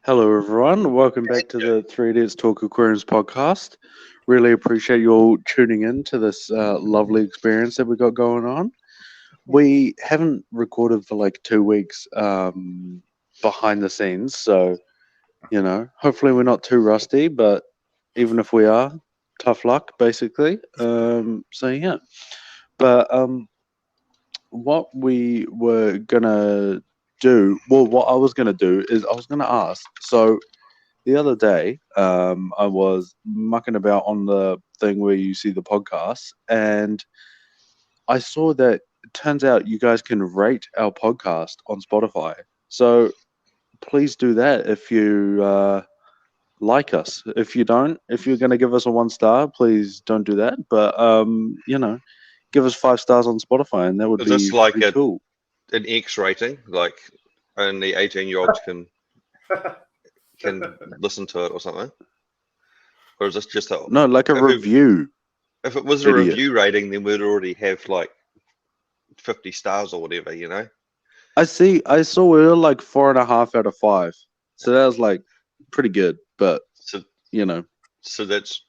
Hello, everyone. Welcome back to the 3Ds Talk Aquariums podcast. Really appreciate you all tuning in to this lovely experience that we got going on. We haven't recorded for like 2 weeks behind the scenes, so hopefully we're not too rusty. But even if we are, tough luck, basically. So yeah, but what we were gonna do, well, what I was gonna do is I was gonna ask. So the other day, I was mucking about on the thing where you see the podcast, and I saw that it turns out you guys can rate our podcast on Spotify. So please do that if you like us. If you don't, if you're going to give us a 1 star, please don't do that. But give us 5 stars on Spotify, and that would Is this be like pretty cool. an X rating? Like only 18-year-olds can listen to it or something? Or is this just a No, like a review? If it was a review rating, then we'd already have like 50 stars or whatever, you know? I saw we were like 4.5 out of 5. So that was like pretty good, but So that's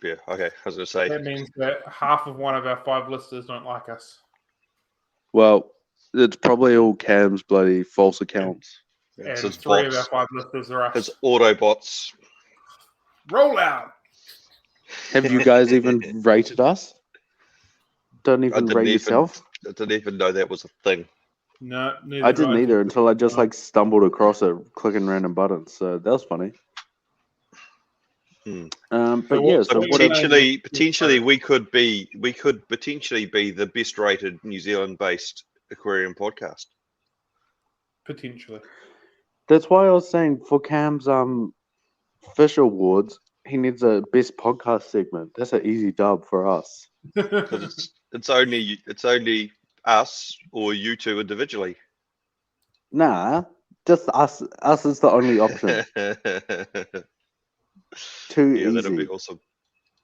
okay. I was gonna say that means that half of one of our 5 listeners don't like us. Well, it's probably all Cam's bloody false accounts. And 3 of our 5 listeners are us. It's Autobots. Roll out. Have you guys even rated us? Don't even rate yourself? I didn't even know that was a thing. No, neither I didn't either until I just like stumbled across it clicking random buttons. So that was funny. But yeah, so potentially we could potentially be the best rated New Zealand based aquarium podcast. Potentially. That's why I was saying for Cam's Fish Awards, he needs a best podcast segment. That's an easy dub for us. Because it's only us or you two individually. Nah, just us. Us is the only option. Too easy. That'd be awesome.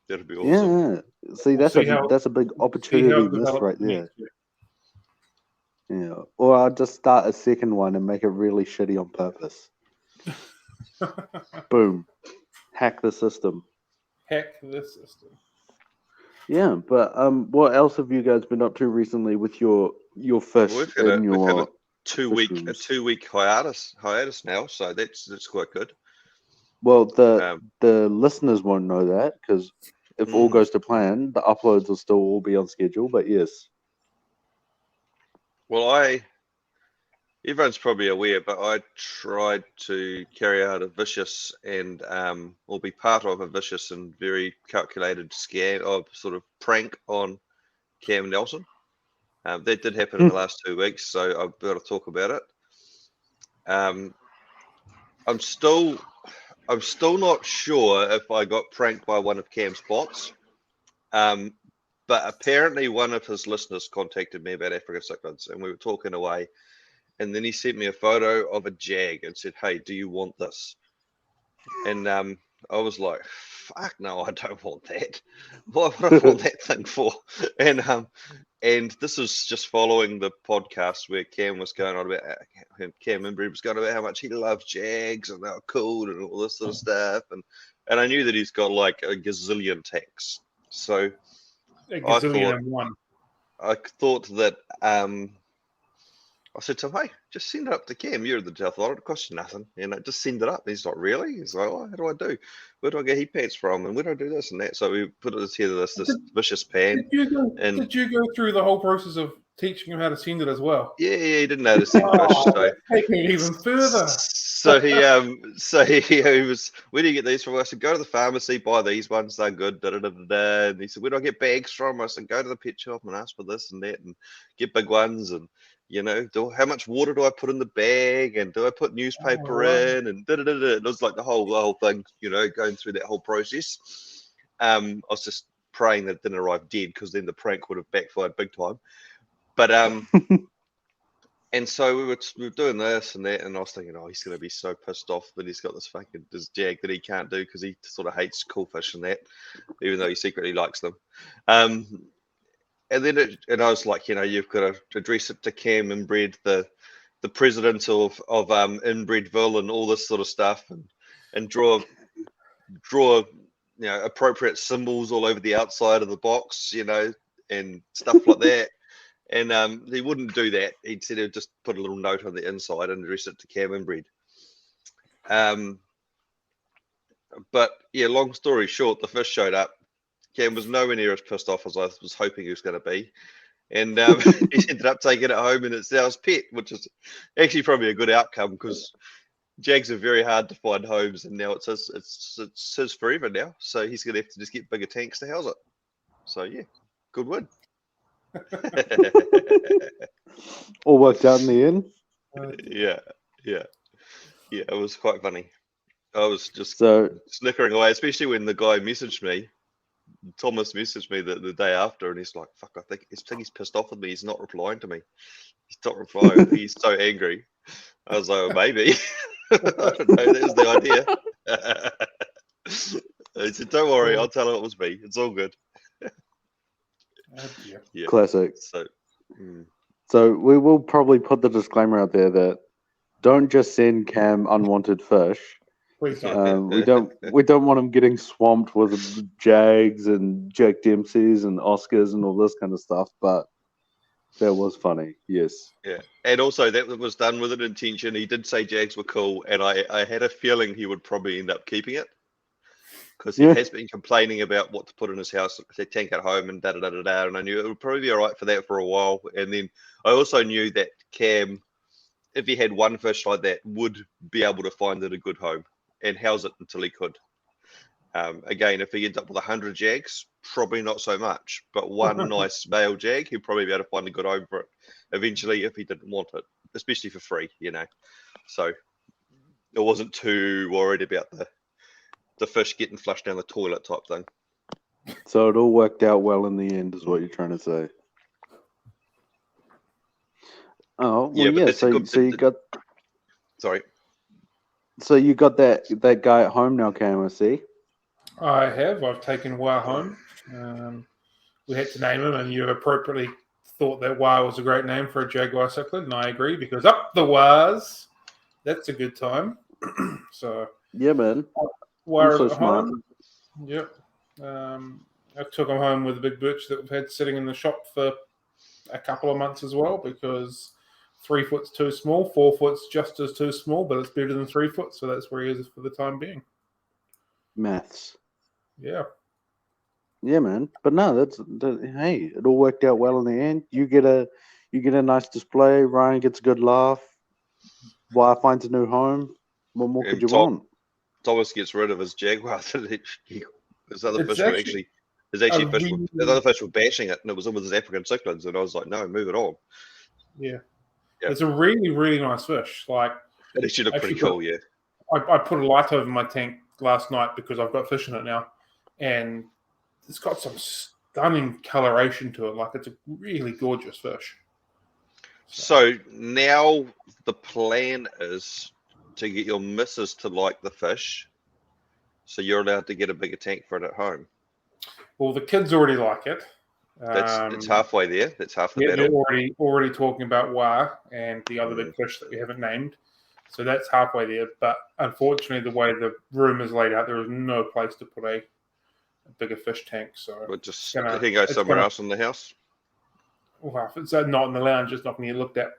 That'd be awesome. Yeah. See, that's a big opportunity missed right there. Yeah. Or I'll just start a second one and make it really shitty on purpose. Boom. Hack the system. Yeah, but what else have you guys been up to recently with your fish? We've had a 2-week hiatus now, so that's quite good. Well, the listeners won't know that because if all goes to plan, the uploads will still all be on schedule. But yes. Well, everyone's probably aware, but I tried to carry out a vicious and or be part of a vicious and very calculated scam of sort of prank on Cam Nelson. That did happen in the last 2 weeks, so I've got to talk about it. I'm still not sure if I got pranked by one of Cam's bots, but apparently one of his listeners contacted me about African Cichlids, and we were talking away. And then he sent me a photo of a jag and said, "Hey, do you want this?" And I was like, "Fuck no, I don't want that. What would I want that thing for?" And this is just following the podcast where Cam was going on about Cam Inbreed was going about how much he loves jags and they're cool and all this sort of stuff. And I knew that he's got like a gazillion tags. So I thought that I said to him, "Hey, just send it up to Cam. You're the death lot. It costs you nothing. Just send it up." And he's like, "Really?" He's like, "Oh, how do I do? Where do I get heat pads from? And where do I do this and that?" So we put it together, this vicious pan. Did you go through the whole process of teaching him how to send it as well? Yeah, he didn't know to send fish. So taking it even further. So he was, "Where do you get these from?" I said, "Go to the pharmacy, buy these ones. They're good." Da, da, da, da, da. And he said, "Where do I get bags from?" I said, "Go to the pet shop and ask for this and that and get big ones. And how much water do I put in the bag? And do I put newspaper in?" And da, da, da, da. It was like the whole thing, going through that whole process. I was just praying that it didn't arrive dead, because then the prank would have backfired big time. But and so we were doing this and that, and I was thinking, oh, he's going to be so pissed off that he's got this jag that he can't do because he sort of hates cool fish and that, even though he secretly likes them. And then I was like, you've got to address it to Cam Inbreed, the the president of Inbredville and all this sort of stuff, and draw appropriate symbols all over the outside of the box, and stuff like that. And he wouldn't do that. He said he'd just put a little note on the inside and address it to Cam Inbred. But yeah, long story short, the fish showed up. Cam was nowhere near as pissed off as I was hoping he was going to be. And he ended up taking it home, and it's now his pet, which is actually probably a good outcome because Jags are very hard to find homes, and now it's his forever now. So he's going to have to just get bigger tanks to house it. So yeah, good win. All worked out in the end. Yeah. It was quite funny. I was just So snickering away, especially when the guy messaged me. Thomas messaged me the day after, and he's like, "Fuck, I think he's pissed off with me. He's not replying to me. He's not replying. He's so angry." I was like, well, "Maybe." I don't know. That was the idea. I said, "Don't worry. I'll tell him it was me. It's all good." Yeah. classic. So. So we will probably put the disclaimer out there that don't just send Cam unwanted fish. Please don't. We don't want him getting swamped with Jags and Jack Dempsey's and Oscars and all this kind of stuff. But that was funny. Yes. Yeah, and also that was done with an intention. He did say Jags were cool, and I had a feeling he would probably end up keeping it because he has been complaining about what to put in his house, the tank at home, and da da da da da. And I knew it would probably be all right for that for a while. And then I also knew that Cam, if he had one fish like that, would be able to find it a good home and house it until he could. Again, if he ends up with 100 Jags, probably not so much. But one nice male Jag, he'd probably be able to find a good home for it eventually if he didn't want it, especially for free, So I wasn't too worried about the fish getting flushed down the toilet type thing. So it all worked out well in the end, is what you're trying to say. Oh, well, yeah. So you got. Sorry. So you got that guy at home now, Cam, I see. I have. I've taken Wah home. We had to name him, and you appropriately thought that Wah was a great name for a Jaguar cichlid, and I agree because up the Wahs, that's a good time. So yeah, man. Wah so at smart. home. Yep. I took him home with a big bitch that we've had sitting in the shop for a couple of months as well because 3 foot's too small, 4 foot's just as too small, but it's better than 3 foot, so that's where he is for the time being. Maths. Yeah. Yeah, man. But no, hey, it all worked out well in the end. You get a nice display. Ryan gets a good laugh. Wire finds a new home. What more could you want? Thomas gets rid of his Jaguar. His other It's fish were actually his other fish were bashing it, and it was in with his African Cichlids, and I was like, no, move it on. Yeah. It's a really, really nice fish. Like it actually looked pretty cool, yeah. I put a light over my tank last night because I've got fish in it now, and it's got some stunning coloration to it. Like it's a really gorgeous fish. So now the plan is to get your missus to like the fish, so you're allowed to get a bigger tank for it at home. Well, the kids already like it. It's halfway there. That's half the battle. They're already talking about Wah and the other big fish that we haven't named. So that's halfway there. But unfortunately, the way the room is laid out, there is no place to put a bigger fish tank. So we'll just can go somewhere else in the house. Well, if it's not in the lounge, it's not going to get looked at.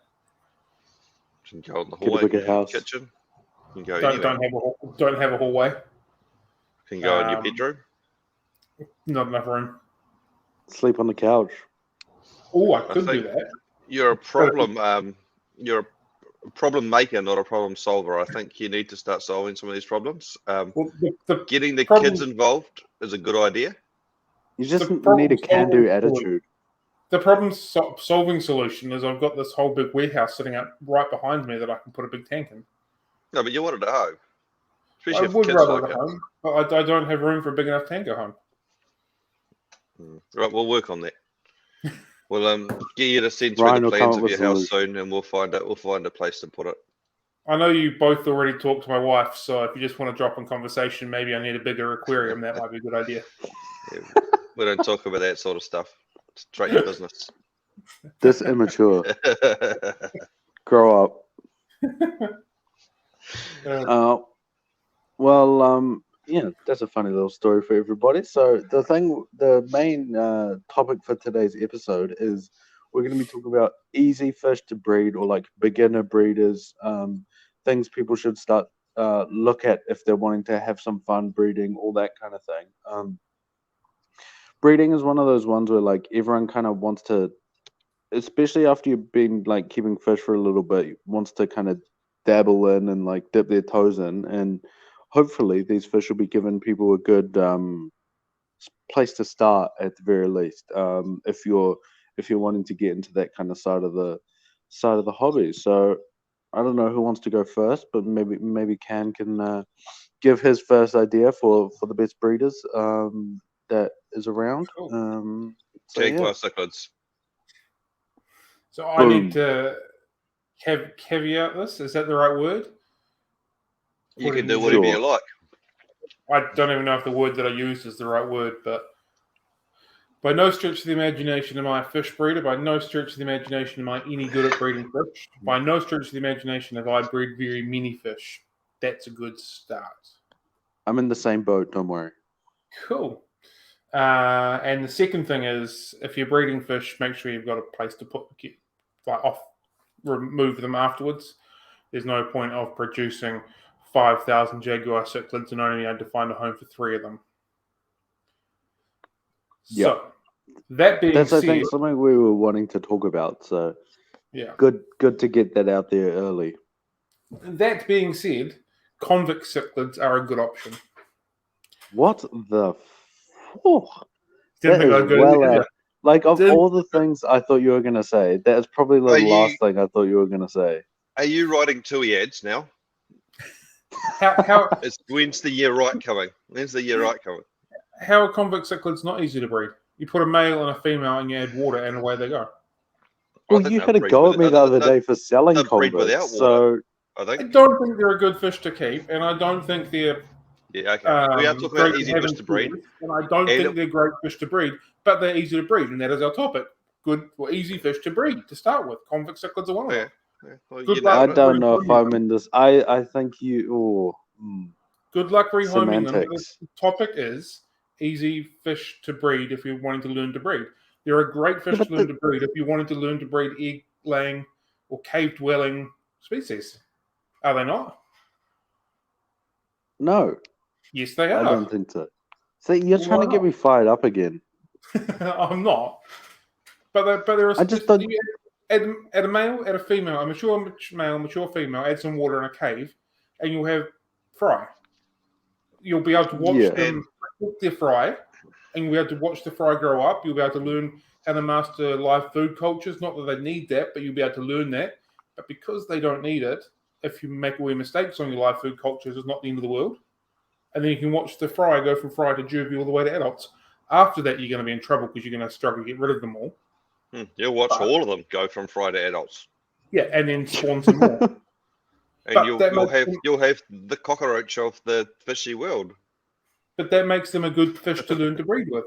You can go in the hallway, kitchen. You can go don't have a hallway. You can go in your bedroom. Not enough room. Sleep on the couch. Oh, I could do that. You're a problem. You're a problem maker, not a problem solver. I think you need to start solving some of these problems. Getting the kids involved is a good idea. You just need a can-do attitude. The problem-solving solution is I've got this whole big warehouse sitting up right behind me that I can put a big tank in. No, but you want it at home. I would rather at home, but I don't have room for a big enough tank at home. Right, we'll work on that. We'll get you to send through the plans of your house soon, and we'll find a place to put it. I know you both already talked to my wife, so if you just want to drop in conversation, maybe I need a bigger aquarium. That might be a good idea. Yeah, we don't talk about that sort of stuff. Straight to business. This immature. Grow up. Yeah, that's a funny little story for everybody. So the main topic for today's episode is we're going to be talking about easy fish to breed or like beginner breeders, things people should start look at if they're wanting to have some fun breeding, all that kind of thing. Breeding is one of those ones where like everyone kind of wants to, especially after you've been like keeping fish for a little bit, wants to kind of dabble in and like dip their toes in, and hopefully these fish will be giving people a good place to start at the very least. If you're wanting to get into that kind of side of the hobby. So I don't know who wants to go first, but maybe Can give his first idea for the best breeders that is around. Cool. Jaguar cichlids. So I need to caveat this. Is that the right word? You can do whatever you like. I don't even know if the word that I used is the right word, but by no stretch of the imagination am I a fish breeder. By no stretch of the imagination am I any good at breeding fish. By no stretch of the imagination have I breed very many fish. That's a good start. I'm in the same boat, don't worry. Cool. And the second thing is, if you're breeding fish, make sure you've got a place to remove them afterwards. There's no point of producing 5,000 Jaguar cichlids and only able to find a home for 3 of them. Yep. So, that being that's said, I think something we were wanting to talk about. So, yeah, good to get that out there early. That being said, convict cichlids are a good option. What the? Oh, Didn't think I'd go there. Like of all the things I thought you were gonna say, that's probably the last thing I thought you were gonna say. Are you writing TUI ads now? How when's the year right coming? How are convict cichlids not easy to breed? You put a male and a female and you add water and away they go. Well, you had a go at me the other day for selling convicts, so I don't think they're a good fish to keep, and I don't think they're we are talking about easy fish to breed, and I don't think they're great fish to breed, but they're easy to breed, and that is our topic. Good or easy fish to breed to start with. Convict cichlids are one of them. Well, I don't know if I'm in this. I think you. Good luck rehoming them. Semantics. The topic is easy fish to breed if you're wanting to learn to breed. They're a great fish to learn to breed if you're wanting to learn to breed egg-laying or cave-dwelling species. Are they not? No. Yes, they are. I don't think so. See, you're trying to get me fired up again. I'm not. But there are. I just don't. Add a male, add a female, a mature male, mature female. Add some water in a cave, and you'll have fry. You'll be able to watch them cook their fry, and you'll be able to watch the fry grow up. You'll be able to learn how to master live food cultures. Not that they need that, but you'll be able to learn that. But because they don't need it, if you make away mistakes on your live food cultures, it's not the end of the world. And then you can watch the fry go from fry to juvie all the way to adults. After that, you're going to be in trouble because you're going to struggle to get rid of them all. You'll watch all of them go from fry to adults. Yeah, and then spawn some more. And you'll have the cockroach of the fishy world. But that makes them a good fish to learn to breed with.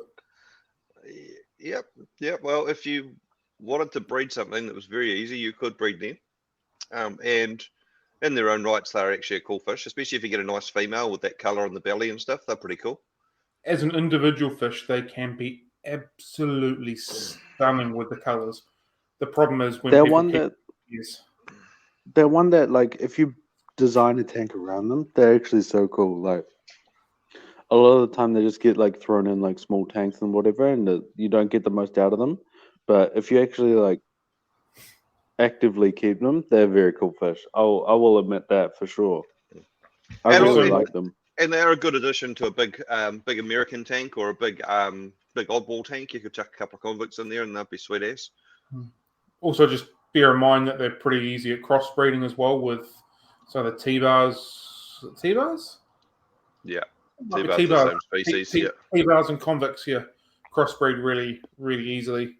Yep. Well, if you wanted to breed something that was very easy, you could breed them. And in their own rights, they're actually a cool fish, especially if you get a nice female with that colour on the belly and stuff. They're pretty cool. As an individual fish, they can be absolutely stunning with the colours. The problem is when they're one that like if you design a tank around them, they're actually so cool. Like a lot of the time, they just get like thrown in like small tanks and whatever, and you don't get the most out of them. But if you actually like actively keep them, they're very cool fish. I will admit that for sure. I really like them. And they're a good addition to a big American tank or a big oddball tank. You could chuck a couple of convicts in there and they'd be sweet ass. Also, just bear in mind that they're pretty easy at crossbreeding as well with some of the T-bars. T-bars? Yeah. T-bars are the same species. T-bars and convicts, crossbreed really, really easily.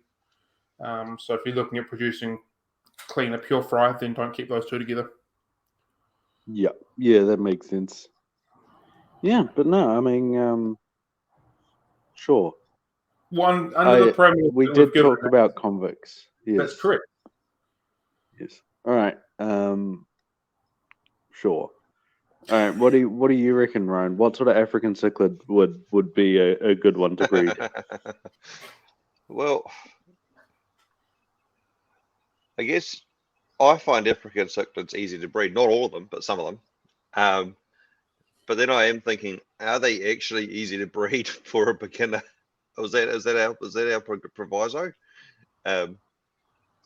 So if you're looking at producing cleaner pure fry, then don't keep those two together. Yeah, that makes sense. Yeah, but no, I mean, sure. Under the parameters we did talk about convicts. Yes. That's correct. Yes. All right. sure. All right, what do you reckon, Ryan? What sort of African cichlid would be a good one to breed? Well, I guess I find African cichlids easy to breed. Not all of them, but some of them. But then I am thinking, are they actually easy to breed for a beginner? Is that our proviso?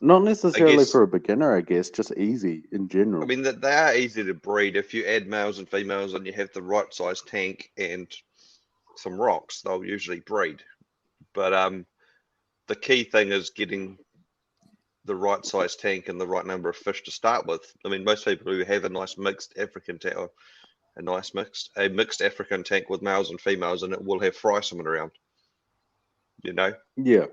Not necessarily guess- for a beginner, I guess, just easy in general. I mean, that they are easy to breed if you add males and females and you have the right size tank and some rocks. They'll usually breed. But the key thing is getting the right size tank and the right number of fish to start with. I mean, most people who have a nice mixed African tank, or a mixed African tank with males and females, and it will have fry swimming around. You know, Yeah.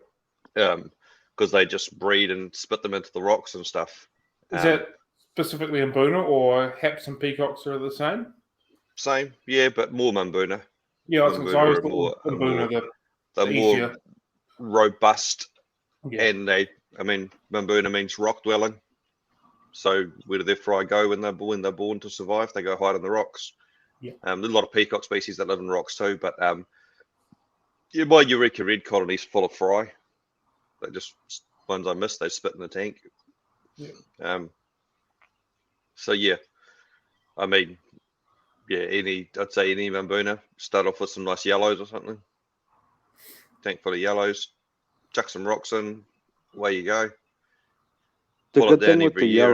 because they just breed and spit them into the rocks and stuff. Is that specifically in Boona, or haps and peacocks are the same? Same, yeah, but more Mbuna. Yeah, I was going to say, I always Mbuna thought in Boona they're the more easier. robust, Yeah. and Mbuna means rock dwelling. So where do their fry go when they're born to survive? They go hide in the rocks. Yeah. There's a lot of peacock species that live in rocks too, but my Eureka Red colony's full of fry. They just ones I missed, they spit in the tank. Yeah. So yeah, I mean, yeah, I'd say any Mbuna, start off with some nice yellows or something. Tank full of yellows, chuck some rocks in, away you go. The Pull it good thing down with every the year.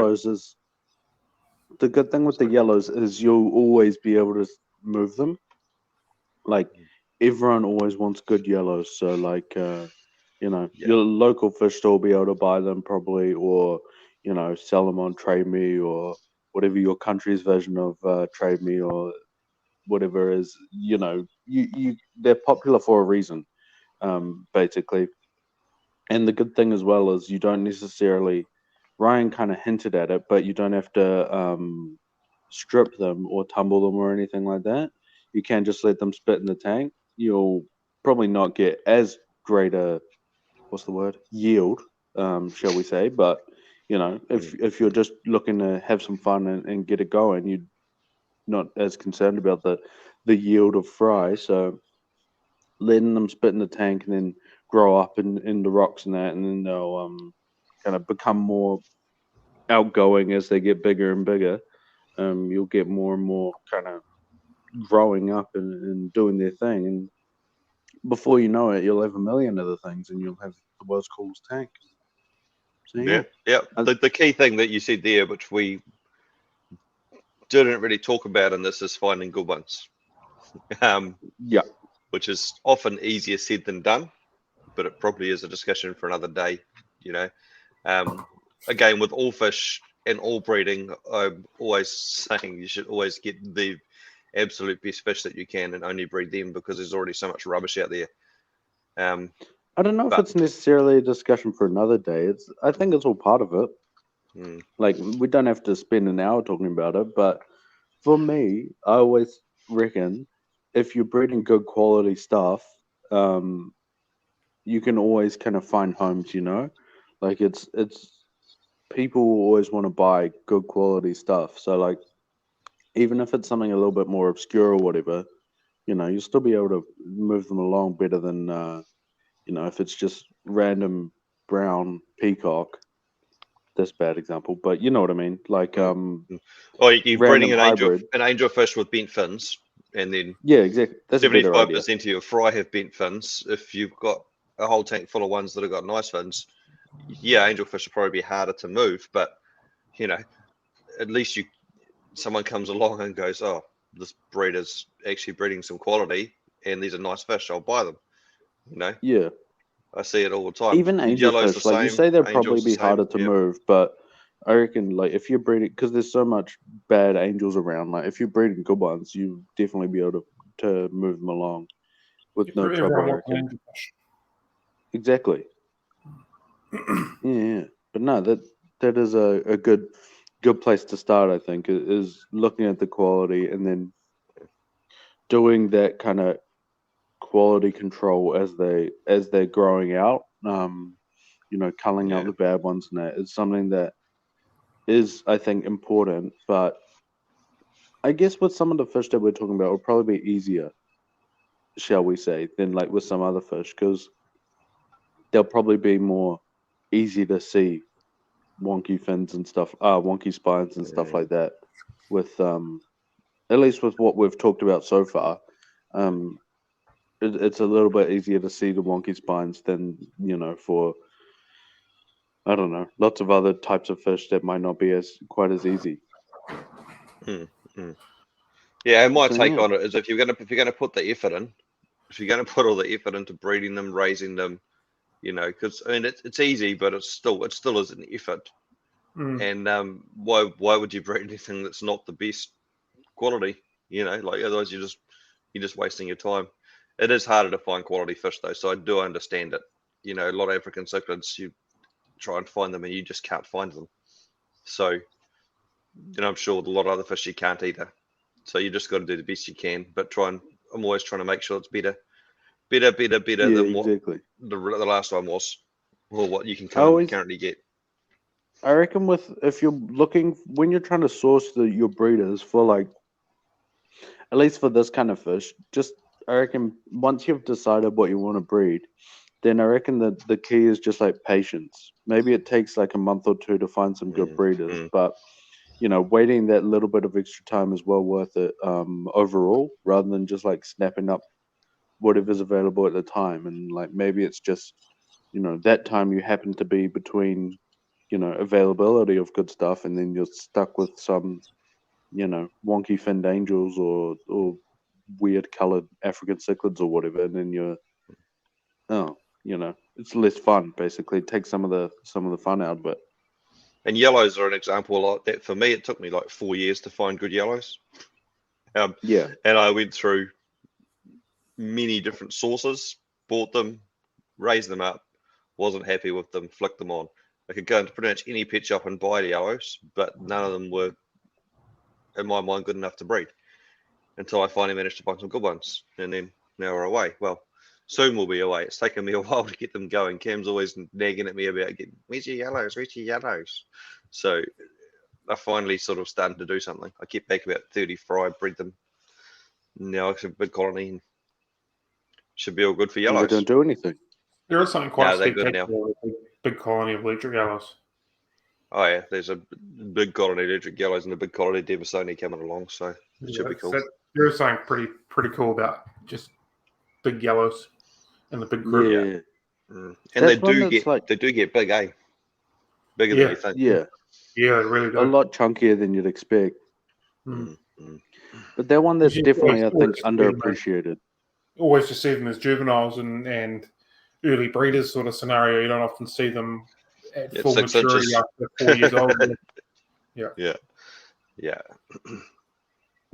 yellows is you'll always be able to move them. Like everyone always wants good yellows, so like Yeah. your local fish store will be able to buy them probably, or sell them on Trade Me or whatever your country's version of Trade Me or whatever is. They're popular for a reason, basically. And the good thing as well is you don't necessarily. Ryan kind of hinted at it, but you don't have to strip them or tumble them or anything like that. You can just let them spit in the tank. You'll probably not get as great a yield, shall we say? But if you're just looking to have some fun and get it going, you're not as concerned about the yield of fry. So letting them spit in the tank and then grow up in the rocks and that, and then they'll kind of become more outgoing as they get bigger and bigger. You'll get more and more kind of growing up and doing their thing, and before you know it, you'll have a million other things, and you'll have the world's coolest tank. So, Yeah. The key thing that you said there, which we didn't really talk about in this, is finding good ones. Yeah. Which is often easier said than done, but it probably is a discussion for another day. Again, with all fish and all breeding, I'm always saying you should always get the absolute best fish that you can and only breed them, because there's already so much rubbish out there. I don't know if it's necessarily a discussion for another day. I think it's all part of it. Like, we don't have to spend an hour talking about it, but for me, I always reckon if you're breeding good quality stuff, you can always kind of find homes. Like it's people always want to buy good quality stuff. So like, even if it's something a little bit more obscure or whatever, you'll still be able to move them along better than if it's just random brown peacock. That's a bad example, but you know what I mean. Like you're breeding an hybrid. angelfish with bent fins, and then Yeah, exactly. That's 75% of your fry have bent fins. If you've got a whole tank full of ones that have got nice fins, yeah, angelfish will probably be harder to move, but at least someone comes along and goes, oh, this breeder's actually breeding some quality, and these are nice fish, I'll buy them. Yeah. I see it all the time. Even angelfish, like you say, they'll probably be harder to move, but I reckon, like, if you're breeding, because there's so much bad angels around, like if you're breeding good ones, you definitely be able to move them along with no trouble. I reckon. Exactly. Yeah, but no, that is a good place to start. I think is looking at the quality and then doing that kind of quality control as they're growing out. Culling out the bad ones, and that is something that is, I think, important. But I guess with some of the fish that we're talking about, it'll probably be easier, shall we say, than like with some other fish, because they'll probably be more easy to see wonky fins and stuff, wonky spines and stuff like that. With at least with what we've talked about so far, it's a little bit easier to see the wonky spines than for I don't know, lots of other types of fish that might not be quite as easy. Yeah, and my So, take yeah. on it is if you're gonna put the effort in, if you're gonna put all the effort into breeding them, raising them, because I mean it's easy, but it still is an effort. And why would you breed anything that's not the best quality? Like otherwise you're just wasting your time. It is harder to find quality fish though, so I do understand it. A lot of African cichlids, you try and find them and you just can't find them. So, I'm sure a lot of other fish you can't either. So you just got to do the best you can, but I'm always trying to make sure it's better Yeah, than what exactly. the last one was, or what you can currently get. I reckon if you're looking when you're trying to source your breeders for like at least for this kind of fish, I reckon once you've decided what you want to breed, then I reckon that the key is just like patience. Maybe it takes like a month or two to find some good breeders, but waiting that little bit of extra time is well worth it overall, rather than just like snapping up whatever's available at the time. And like maybe it's just that time you happen to be between availability of good stuff, and then you're stuck with some wonky finned angels or weird colored African cichlids or whatever, and then it's less fun. Basically, it takes some of the fun out of it. And yellows are an example like that. For me, it took me like 4 years to find good yellows. Yeah, and I went through many different sources, bought them, raised them up, wasn't happy with them, flicked them on. I could go into pretty much any pet shop and buy the yellows, but none of them were, in my mind, good enough to breed. Until I finally managed to find some good ones, and then now we're away. Well, soon we'll be away. It's taken me a while to get them going. Cam's always nagging at me about where's your yellows, where's your yellows? So I finally sort of started to do something. I kept back about 30 fry, bred them. Now it's a big colony and should be all good for we yellows. don't do anything. There is something quite they're good now. spectacular with a big colony of electric yellows. Oh yeah, there's a big colony of electric yellows and a big colony of Devasoni coming along, so it should be cool. There is something pretty cool about just big yellows and the big group. Yeah. And That's they do get big, eh? Bigger than you think. Yeah, they really do. a lot chunkier than you'd expect. But they're one that's definitely, I think, underappreciated. Always just see them as juveniles and early breeders sort of scenario. You don't often see them at full 6 maturity inches. after 4 years old. Yeah.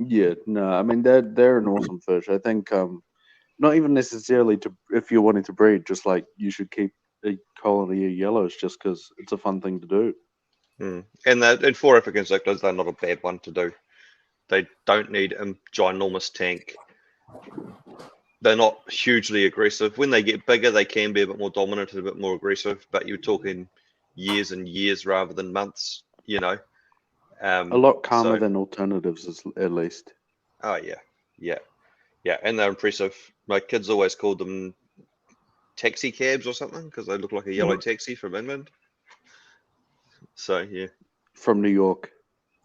Yeah, no, I mean they're an awesome fish. I think not even necessarily if you're wanting to breed, just like you should keep a colony of yellows just because it's a fun thing to do. And for African cichlids, they're not a bad one to do. They don't need a ginormous tank. They're not hugely aggressive. When they get bigger, they can be a bit more dominant and a bit more aggressive, but you're talking years and years rather than months, A lot calmer than alternatives, at least. Oh, yeah. And they're impressive. My kids always called them taxi cabs or something because they look like a yellow taxi from England. So, yeah. From New York.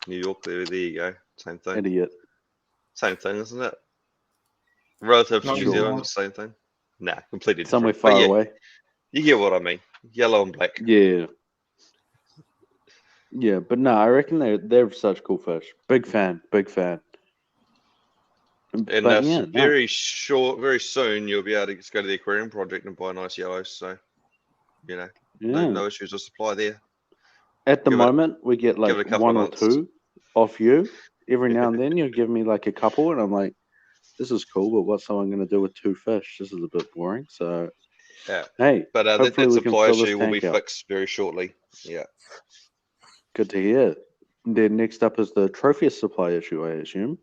There you go. Same thing. Idiot. Same thing, isn't it? Relative to Not New Zealand, same thing. Nah, completely different. Somewhere far away. You get what I mean. Yellow and black. Yeah. Yeah, but no, I reckon they're such cool fish. Big fan. And very soon you'll be able to just go to the Aquarium Project and buy nice yellows. So, no issues of supply there. At the moment, we get like one or two off you. Every now and then you'll give me like a couple, and I'm like, this is cool, but what's someone going to do with 2 fish? This is a bit boring. So, hey, but that supply issue will be fixed very shortly. Yeah. Good to hear. Then next up is the trophiest supply issue, I assume.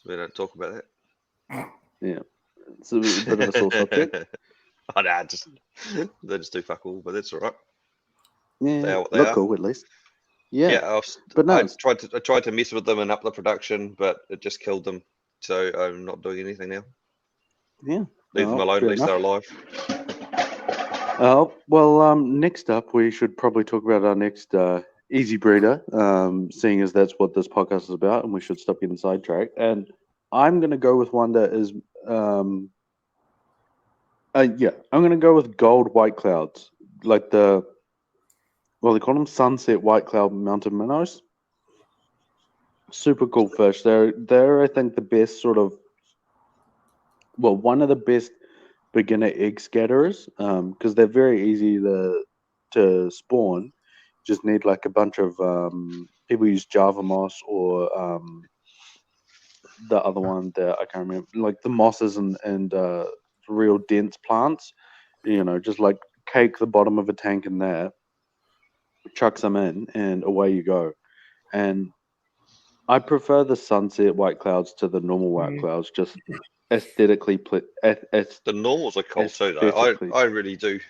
We don't talk about that. Yeah. It's a bit of a sore subject. Oh, nah, they just do fuck all, but that's all right. Yeah, they look cool at least. Yeah, but no, I tried to mess with them and up the production, but it just killed them. So I'm not doing anything now. yeah, Leave them alone. At least they're alive. Well, next up, we should probably talk about our next easy breeder, seeing as that's what this podcast is about, and we should stop getting sidetracked. And I'm going to go with one that is, I'm going to go with gold white clouds, like they call them sunset white cloud mountain minnows. Super cool fish. They're I think the best one of the best beginner egg scatterers, because they're very easy to spawn. Just need like a bunch of people use Java moss or the other one that I can't remember, like the mosses and real dense plants. Just like cake the bottom of a tank in there, chuck some in, and away you go. And I prefer the sunset white clouds to the normal white clouds, just aesthetically. The normals are cool too, though. Aesthetically. I really do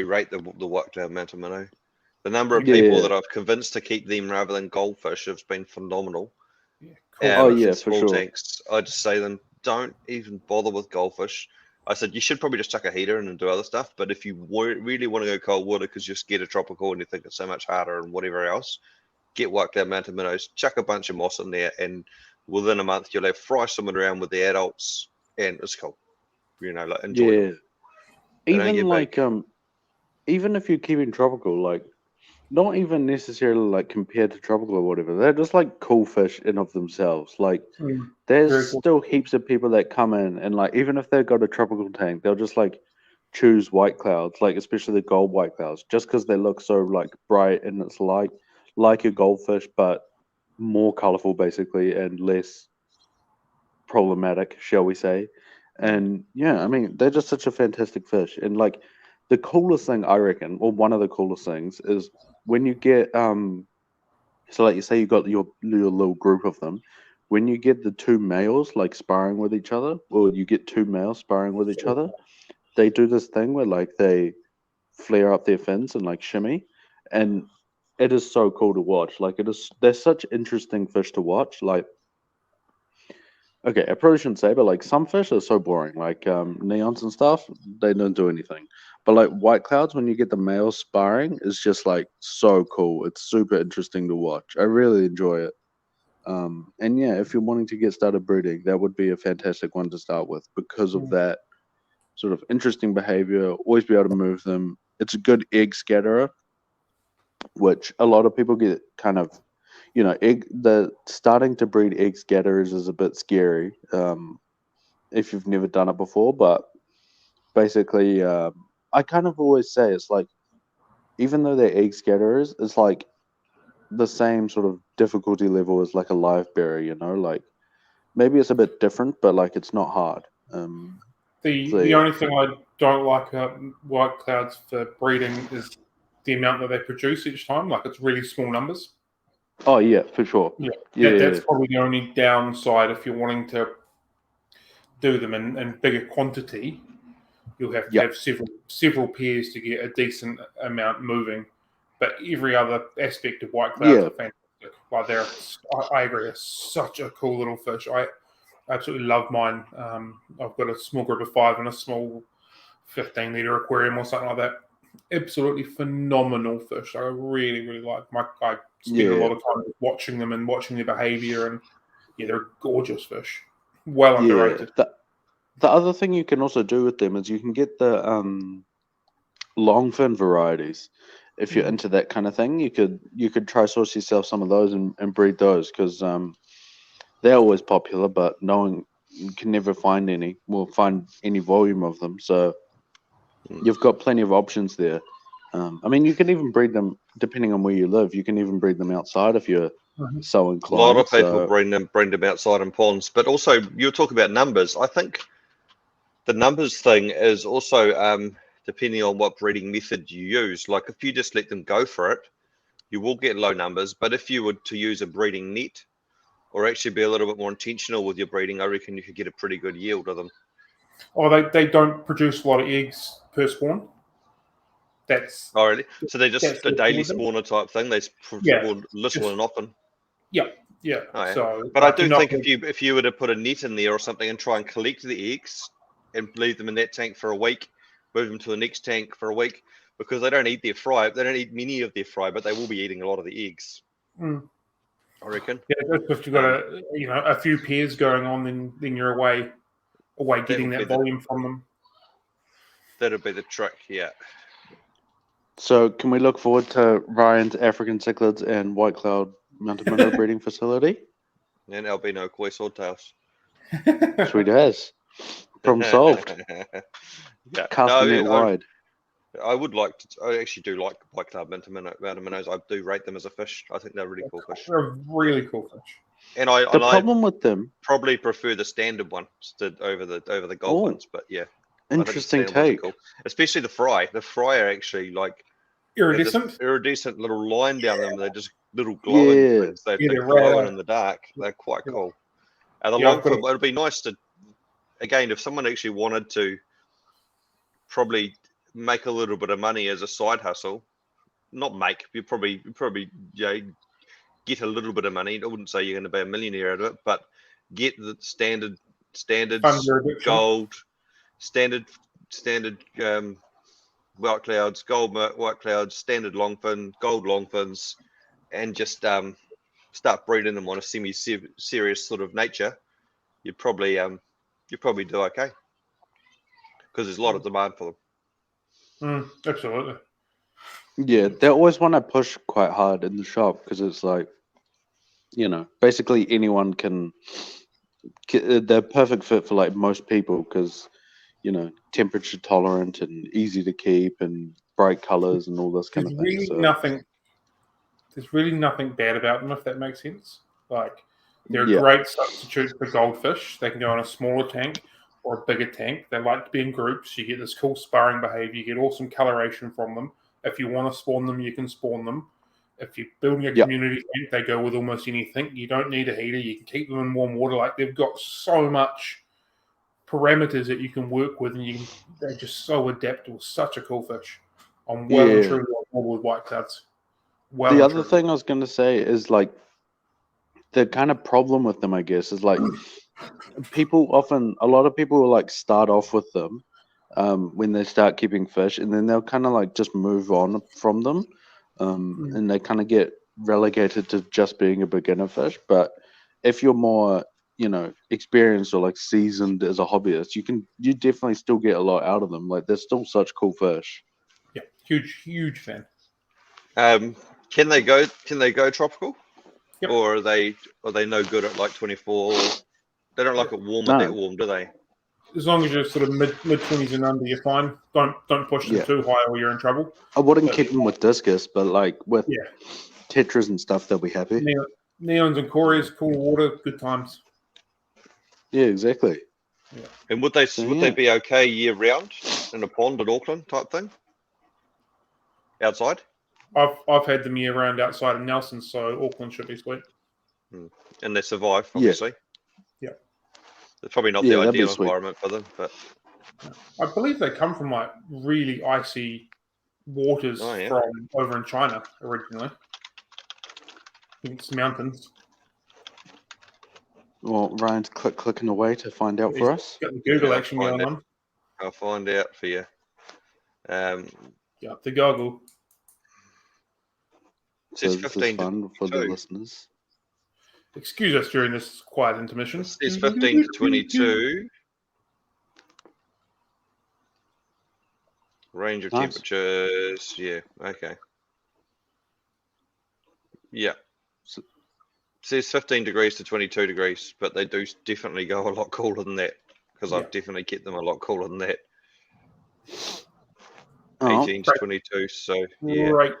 rate the white cloud mountain minnow. The number of people that I've convinced to keep them rather than goldfish has been phenomenal. Yeah, cool. For small tanks, I just say them, don't even bother with goldfish. I said you should probably just chuck a heater in and do other stuff. But if you really want to go cold water because you're scared of tropical and you think it's so much harder and whatever else, get white cloud mountain minnows, chuck a bunch of moss in there, and within a month you'll have fry swimming around with the adults, and it's cool. Like enjoy it. Even if you're keeping tropical, like not even necessarily like compared to tropical or whatever, they're just like cool fish in of themselves. Like there's still heaps of people that come in and like even if they've got a tropical tank, they'll just like choose white clouds, like especially the gold white clouds, just because they look so like bright and it's like a goldfish but more colorful basically and less problematic, shall we say. And yeah, I mean they're just such a fantastic fish. And like the coolest thing I reckon, or one of the coolest things, is when you get so like you say you got your little group of them, when you get the two males like sparring with each other, or you get two males sparring with each other, they do this thing where like they flare up their fins and like shimmy, and it is so cool to watch. Like they're such interesting fish to watch. Like okay, I probably shouldn't say, but like some fish are so boring, like neons and stuff, they don't do anything. But like white clouds, when you get the males sparring, is just like so cool. It's super interesting to watch. I really enjoy it. And yeah, if you're wanting to get started breeding, that would be a fantastic one to start with because of that sort of interesting behavior. Always be able to move them. It's a good egg scatterer, which a lot of people get kind of the starting to breed egg scatterers is a bit scary if you've never done it before. But basically, I kind of always say it's like, even though they're egg scatterers, it's like the same sort of difficulty level as like a live berry. Like maybe it's a bit different, but like it's not hard. The only thing I don't like about white clouds for breeding is the amount that they produce each time. Like it's really small numbers. Oh yeah, for sure. That's probably the only downside if you're wanting to do them in bigger quantity. You'll have to have several pairs to get a decent amount moving. But every other aspect of white clouds are fantastic. Like I agree, they're such a cool little fish. I absolutely love mine. I've got a small group of 5 and a small 15-liter aquarium or something like that. Absolutely phenomenal fish. I really, really like. I spend a lot of time watching them and watching their behavior, and they're gorgeous fish. Well underrated. The other thing you can also do with them is you can get the long fin varieties. If you're into that kind of thing, you could try source yourself some of those and breed those, because they're always popular, but no one can never find any volume of them. So you've got plenty of options there. I mean, you can even breed them depending on where you live. You can even breed them outside if you're so inclined. A lot of people bring them outside in ponds, but also you talk about numbers. I think the numbers thing is also depending on what breeding method you use. Like if you just let them go for it, you will get low numbers. But if you were to use a breeding net, or actually be a little bit more intentional with your breeding, I reckon you could get a pretty good yield of them. Oh, they don't produce a lot of eggs per spawn? That's Already, so they're just that's a daily with them. spawner type thing. They Yeah, spawn little just- and often. yeah. Oh, yeah. So, But I like, do you're not think gonna- if you were to put a net in there or something and try and collect the eggs and leave them in that tank for a week, move them to the next tank for a week, because they don't eat their fry. They don't eat many of their fry, but they will be eating a lot of the eggs. Mm. I reckon. Yeah, if you've got a few pairs going on, then you're away getting would be that volume from them. That'd be the trick. Yeah. So can we look forward to Ryan's African Cichlids and White Cloud Mountain Minnow breeding facility? And albino koi swordtails. Sweet as. Problem solved. Yeah. Cast the net wide. I would like to. I actually do like white club mountain minnows. I do rate them as a fish. I think they're really cool fish. They're a really cool fish. And I problem with them probably prefer the standard ones over the gold ones. But yeah, interesting I think the standard take. ones are cool. Especially the fry. The fry are actually like Iridescent. Iridescent little line down them. They're just little glowing things. They're glowing in the dark. They're quite cool. And the long fin, it'd be nice to, again, if someone actually wanted to probably make a little bit of money as a side hustle, not make, you probably get a little bit of money. I wouldn't say you're going to be a millionaire out of it, but get the standard gold, standard white clouds, white clouds, standard longfin, gold longfins, and just start breeding them on a semi-serious sort of nature. You'd probably do okay because there's a lot of demand for them. Absolutely. Yeah, they're always one I push quite hard in the shop because it's like, basically anyone can. They're perfect fit for like most people because, temperature tolerant and easy to keep and bright colors and all this kind of thing. There's really nothing bad about them, if that makes sense. Like, they're a great substitute for goldfish. They can go in a smaller tank or a bigger tank. They like to be in groups. You get this cool sparring behavior. You get awesome coloration from them. If you want to spawn them, you can spawn them. If you're building a community tank, they go with almost anything. You don't need a heater. You can keep them in warm water. Like, they've got so much parameters that you can work with, and they're just so adaptable. Such a cool fish. I'm well and truly on board with white clouds. The other thing I was going to say is like the kind of problem with them, I guess, is like a lot of people will like start off with them when they start keeping fish, and then they'll kind of like just move on from them, and they kind of get relegated to just being a beginner fish. But if you're more, experienced or like seasoned as a hobbyist, you definitely still get a lot out of them. Like they're still such cool fish. Yeah, huge fan. Can they go tropical? Yep. Or are they no good at like 24? They don't like it warm that warm, do they? As long as you're sort of mid 20s and under, you're fine. Don't push them too high or you're in trouble. I wouldn't keep them with discus, but like with tetras and stuff, they'll be happy. Neons and cories, cool water, good times. Yeah, exactly. Yeah. And would they be okay year round in a pond in Auckland type thing? Outside? I've had them year round outside of Nelson, so Auckland should be sweet. And they survive, obviously. Yeah. It's probably not the ideal environment for them, but I believe they come from like really icy waters from over in China originally. It's mountains. Well, Ryan's clicking away to find out for us. Got the Google action going on. I'll find out for you. The goggle. So this is fun for the listeners. Excuse us during this quiet intermission. It's 15 to 22. Range of temperatures. Yeah, okay. Yeah. So, says 15 degrees to 22 degrees, but they do definitely go a lot cooler than that because I've definitely kept them a lot cooler than that. 18 to 22, so yeah. Right.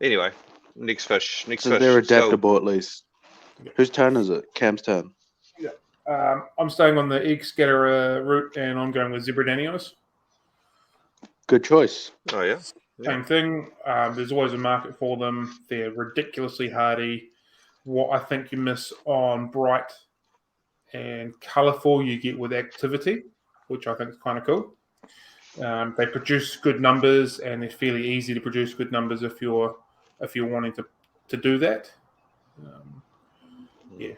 Anyway, next fish. So they're adaptable at least. Whose turn is it? Cam's turn. Yeah. I'm staying on the egg scatterer route, and I'm going with zebra danios. Good choice. Oh, yeah. Same thing. There's always a market for them. They're ridiculously hardy. What I think you miss on bright and colourful, you get with activity, which I think is kind of cool. They produce good numbers, and they're fairly easy to produce good numbers if you're wanting to do that. Yeah,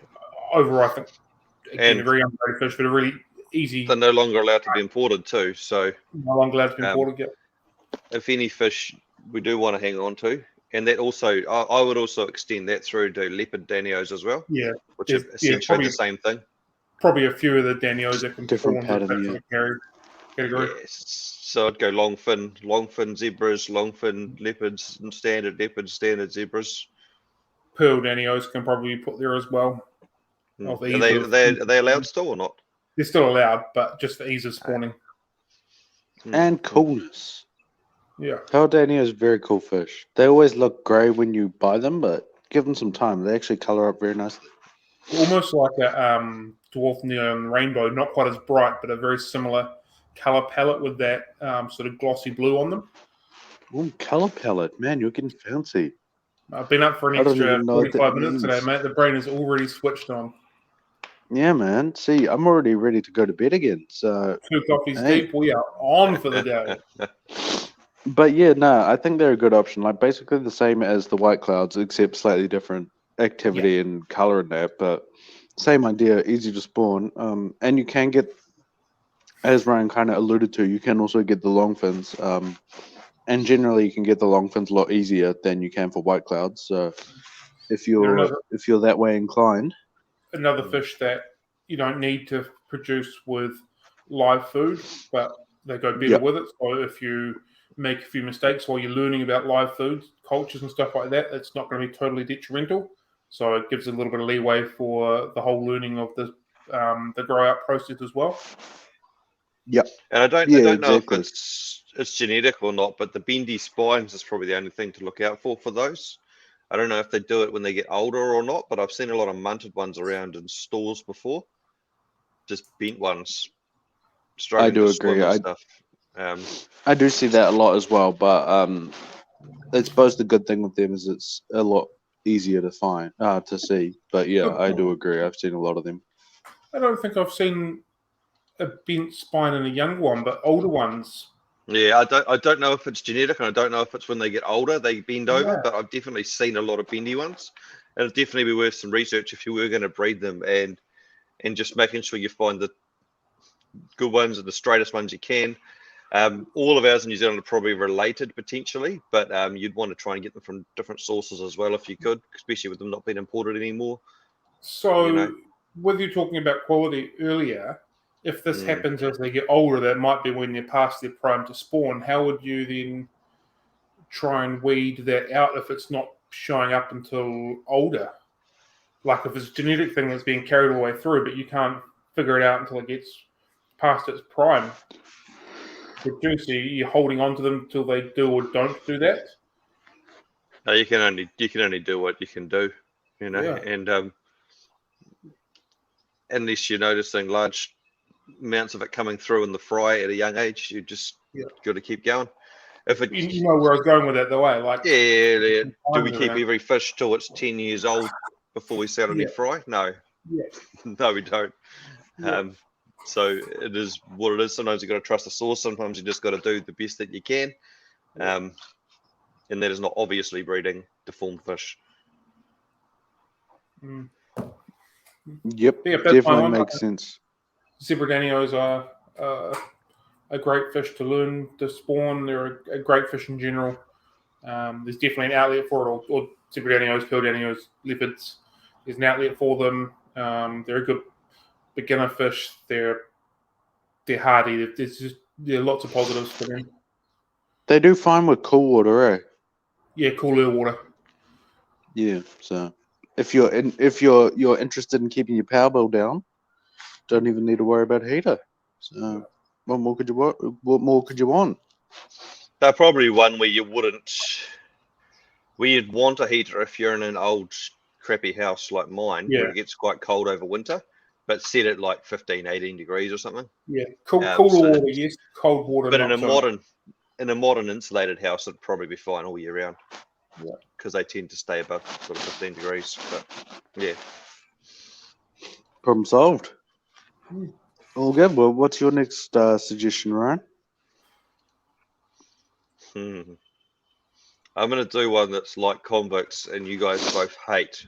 overall, I think again a very underrated fish, but a really easy. They're no longer allowed to be imported too, so No longer allowed to be imported yet. If any fish we do want to hang on to, and that also, I would also extend that through to leopard danios as well. Yeah, which are essentially the same thing. Probably a few of the danios that can Different fall into pattern, that sort of category. Yes. So I'd go long fin zebras, long fin leopards, and standard leopards, standard zebras. Pearl danios can probably be put there as well. Are they allowed still or not? They're still allowed, but just for ease of spawning. And coolness. Yeah. Pearl Dania is a very cool fish. They always look grey when you buy them, but give them some time. They actually colour up very nicely. Almost like a dwarf neon rainbow, not quite as bright, but a very similar colour palette with that sort of glossy blue on them. Ooh, colour palette. Man, you're getting fancy. I've been up for an extra 45 minutes today, mate. The brain is already switched on. Yeah, man. See, I'm already ready to go to bed again. So 2 coffees deep, we are on for the day. But yeah, no, I think they're a good option. Like basically the same as the white clouds, except slightly different activity and color in that. But same idea, easy to spawn. And you can get, as Ryan kind of alluded to, you can also get the long fins. And generally, you can get the long fins a lot easier than you can for white clouds. So if you're that way inclined, another fish that you don't need to produce with live food, but they go better with it. So if you make a few mistakes while you're learning about live food cultures and stuff like that, it's not going to be totally detrimental. So it gives a little bit of leeway for the whole learning of the grow out process as well. Yeah, and I don't know if it's genetic or not, but the bendy spines is probably the only thing to look out for those. I don't know if they do it when they get older or not, but I've seen a lot of munted ones around in stores before, just bent ones. I do agree. I do see that a lot as well, but I suppose the good thing with them is it's a lot easier to find, to see. But yeah, I do agree. I've seen a lot of them. I don't think I've seen a bent spine in a young one, but older ones. Yeah, I don't know if it's genetic, and I don't know if it's when they get older they bend over, but I've definitely seen a lot of bendy ones. And it'd definitely be worth some research if you were going to breed them, and just making sure you find the good ones and the straightest ones you can. All of ours in New Zealand are probably related potentially, but you'd want to try and get them from different sources as well if you could, especially with them not being imported anymore. So, with you talking about quality earlier, if this happens as they get older, that might be when they're past their prime to spawn. How would you then try and weed that out if it's not showing up until older? Like if it's a genetic thing that's being carried all the way through, but you can't figure it out until it gets past its prime. You're holding on to them until they do or don't do that. No, you can only do what you can do, and unless you're noticing large amounts of it coming through in the fry at a young age, you just got to keep going. If it, you know where I was going with that, though, eh? Like, do we keep every fish till it's 10 years old before we sell any fry? No, no, we don't. So it is what it is. Sometimes you got to trust the source. Sometimes you just got to do the best that you can, and that is not obviously breeding deformed fish. Yep, definitely makes sense. Zebra danios are a great fish to learn to spawn. They're a great fish in general. There's definitely an outlet for it, or zebra danios, pearl danios, leopards. There's an outlet for them. They're a good beginner fish. They're hardy. There are lots of positives for them. They do fine with cool water, eh? Yeah, cooler water. Yeah, so if you're interested in keeping your power bill down, don't even need to worry about a heater. So what more could you want? They're probably one where you'd want a heater if you're in an old crappy house like mine where it gets quite cold over winter, but set it like 15, 18 degrees or something. Yeah, cooler water, yes. Cold water, but not in a modern insulated house, it'd probably be fine all year round. Yeah, because they tend to stay above sort of 15 degrees. But yeah, problem solved. All good. Well, what's your next suggestion, Ryan? I'm going to do one that's like convicts and you guys both hate,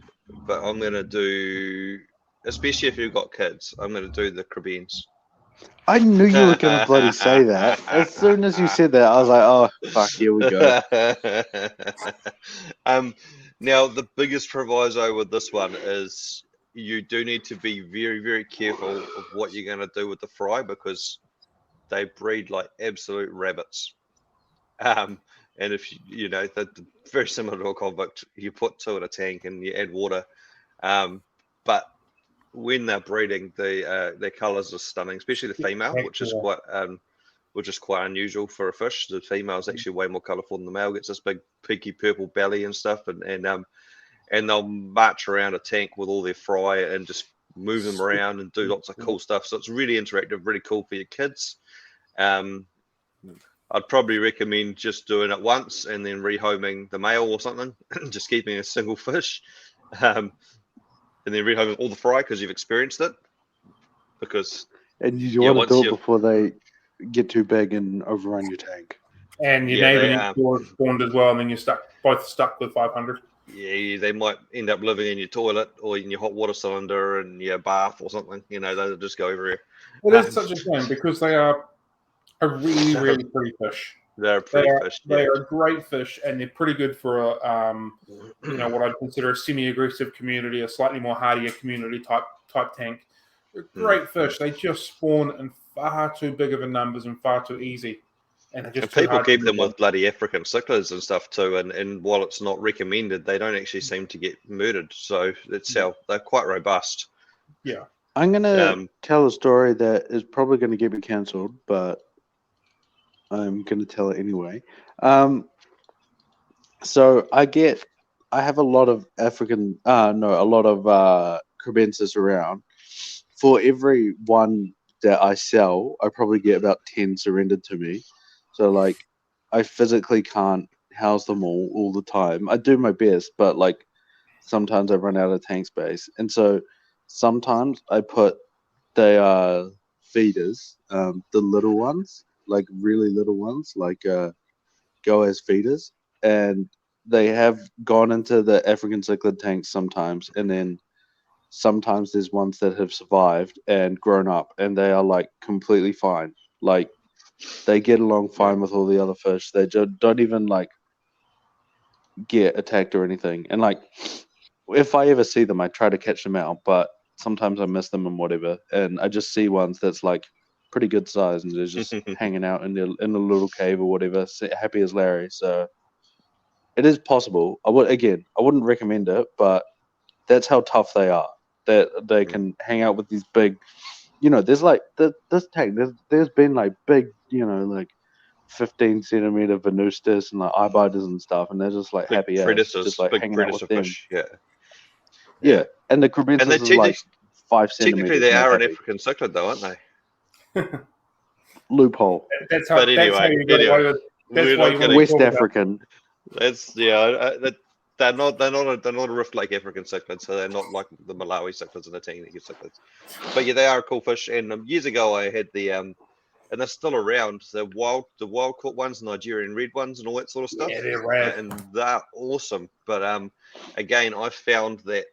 but I'm going to do, especially if you've got kids, I'm going to do the Caribbeans. I knew you were going to bloody say that. As soon as you said that, I was like, oh, fuck, here we go. Now, the biggest proviso with this one is you do need to be very, very careful of what you're going to do with the fry because they breed like absolute rabbits. And if you know, they're very similar to a convict, you put 2 in a tank and you add water. But when they're breeding, their colours are stunning, especially the female, which is quite unusual for a fish. The female is actually way more colourful than the male. Gets this big pinky purple belly and stuff, and they'll march around a tank with all their fry and just move them around and do lots of cool stuff. So it's really interactive, really cool for your kids. I'd probably recommend just doing it once and then rehoming the male or something, just keeping a single fish, and then rehoming all the fry because you've experienced it. And you want to do it before they get too big and overrun your tank. And your neighbour next door spawned as well, and then you're both stuck with 500. Yeah, they might end up living in your toilet or in your hot water cylinder and your bath or something. You know, they'll just go everywhere. It is such a shame because they are a really, really pretty fish. They're a pretty fish. They are a great fish, and they're pretty good for what I'd consider a semi-aggressive community, a slightly more hardier community type tank. They're great fish. They just spawn in far too big of a numbers and far too easy. And people keep them with bloody African cichlids and stuff too, and while it's not recommended, they don't actually seem to get murdered. So that's how they're quite robust. Yeah. I'm going to tell a story that is probably going to get me cancelled, but I'm going to tell it anyway. So I have a lot of crebensis around. For every one that I sell, I probably get about 10 surrendered to me. So like, I physically can't house them all the time. I do my best, but like, sometimes I run out of tank space. And so sometimes I put the feeders, the little ones, like really little ones, like go as feeders, and they have gone into the African cichlid tanks sometimes, and then sometimes there's ones that have survived and grown up, and they are like completely fine. Like they get along fine with all the other fish. They don't even like get attacked or anything. And like if I ever see them, I try to catch them out, but sometimes I miss them and whatever. And I just see ones that's like pretty good size, and they're just hanging out in a little cave or whatever, happy as Larry. So it is possible. I wouldn't recommend it, but that's how tough they are. That they can hang out with these big, there's like this tank. There's been like big, like 15 centimeter venustus and like ibiters and stuff, and they're just like big happy predators, just like hanging out with them. Fish. Yeah, and the crebensis is like 5 centimeters. Technically, they are an African cichlid, though, aren't they? Loophole. That's how you get away with. That's why you West African. That's they're not a Rift Lake African cichlid, so they're not like the Malawi cichlids and the Tanganyika cichlids. But yeah, they are a cool fish. And years ago, I had and they're still around. The wild caught ones, Nigerian red ones, and all that sort of stuff. Yeah, they're rad. And they're awesome. But again, I found that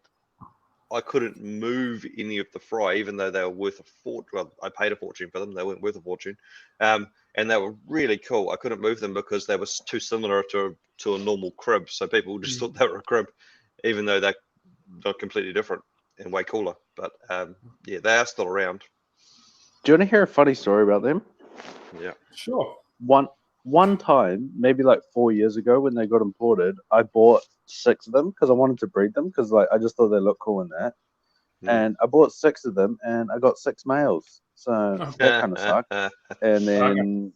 I couldn't move any of the fry, even though they were worth a fortune. Well, I paid a fortune for them. They weren't worth a fortune. And they were really cool. I couldn't move them because they were too similar to a normal krib. So people just thought they were a krib, even though they're completely different and way cooler. But yeah, they are still around. Do you want to hear a funny story about them? Yeah. Sure. One time, maybe like 4 years ago when they got imported, I bought 6 of them because I wanted to breed them because like I just thought they looked cool in that. And I bought 6 of them and I got 6 males. So that kind of sucked. And then,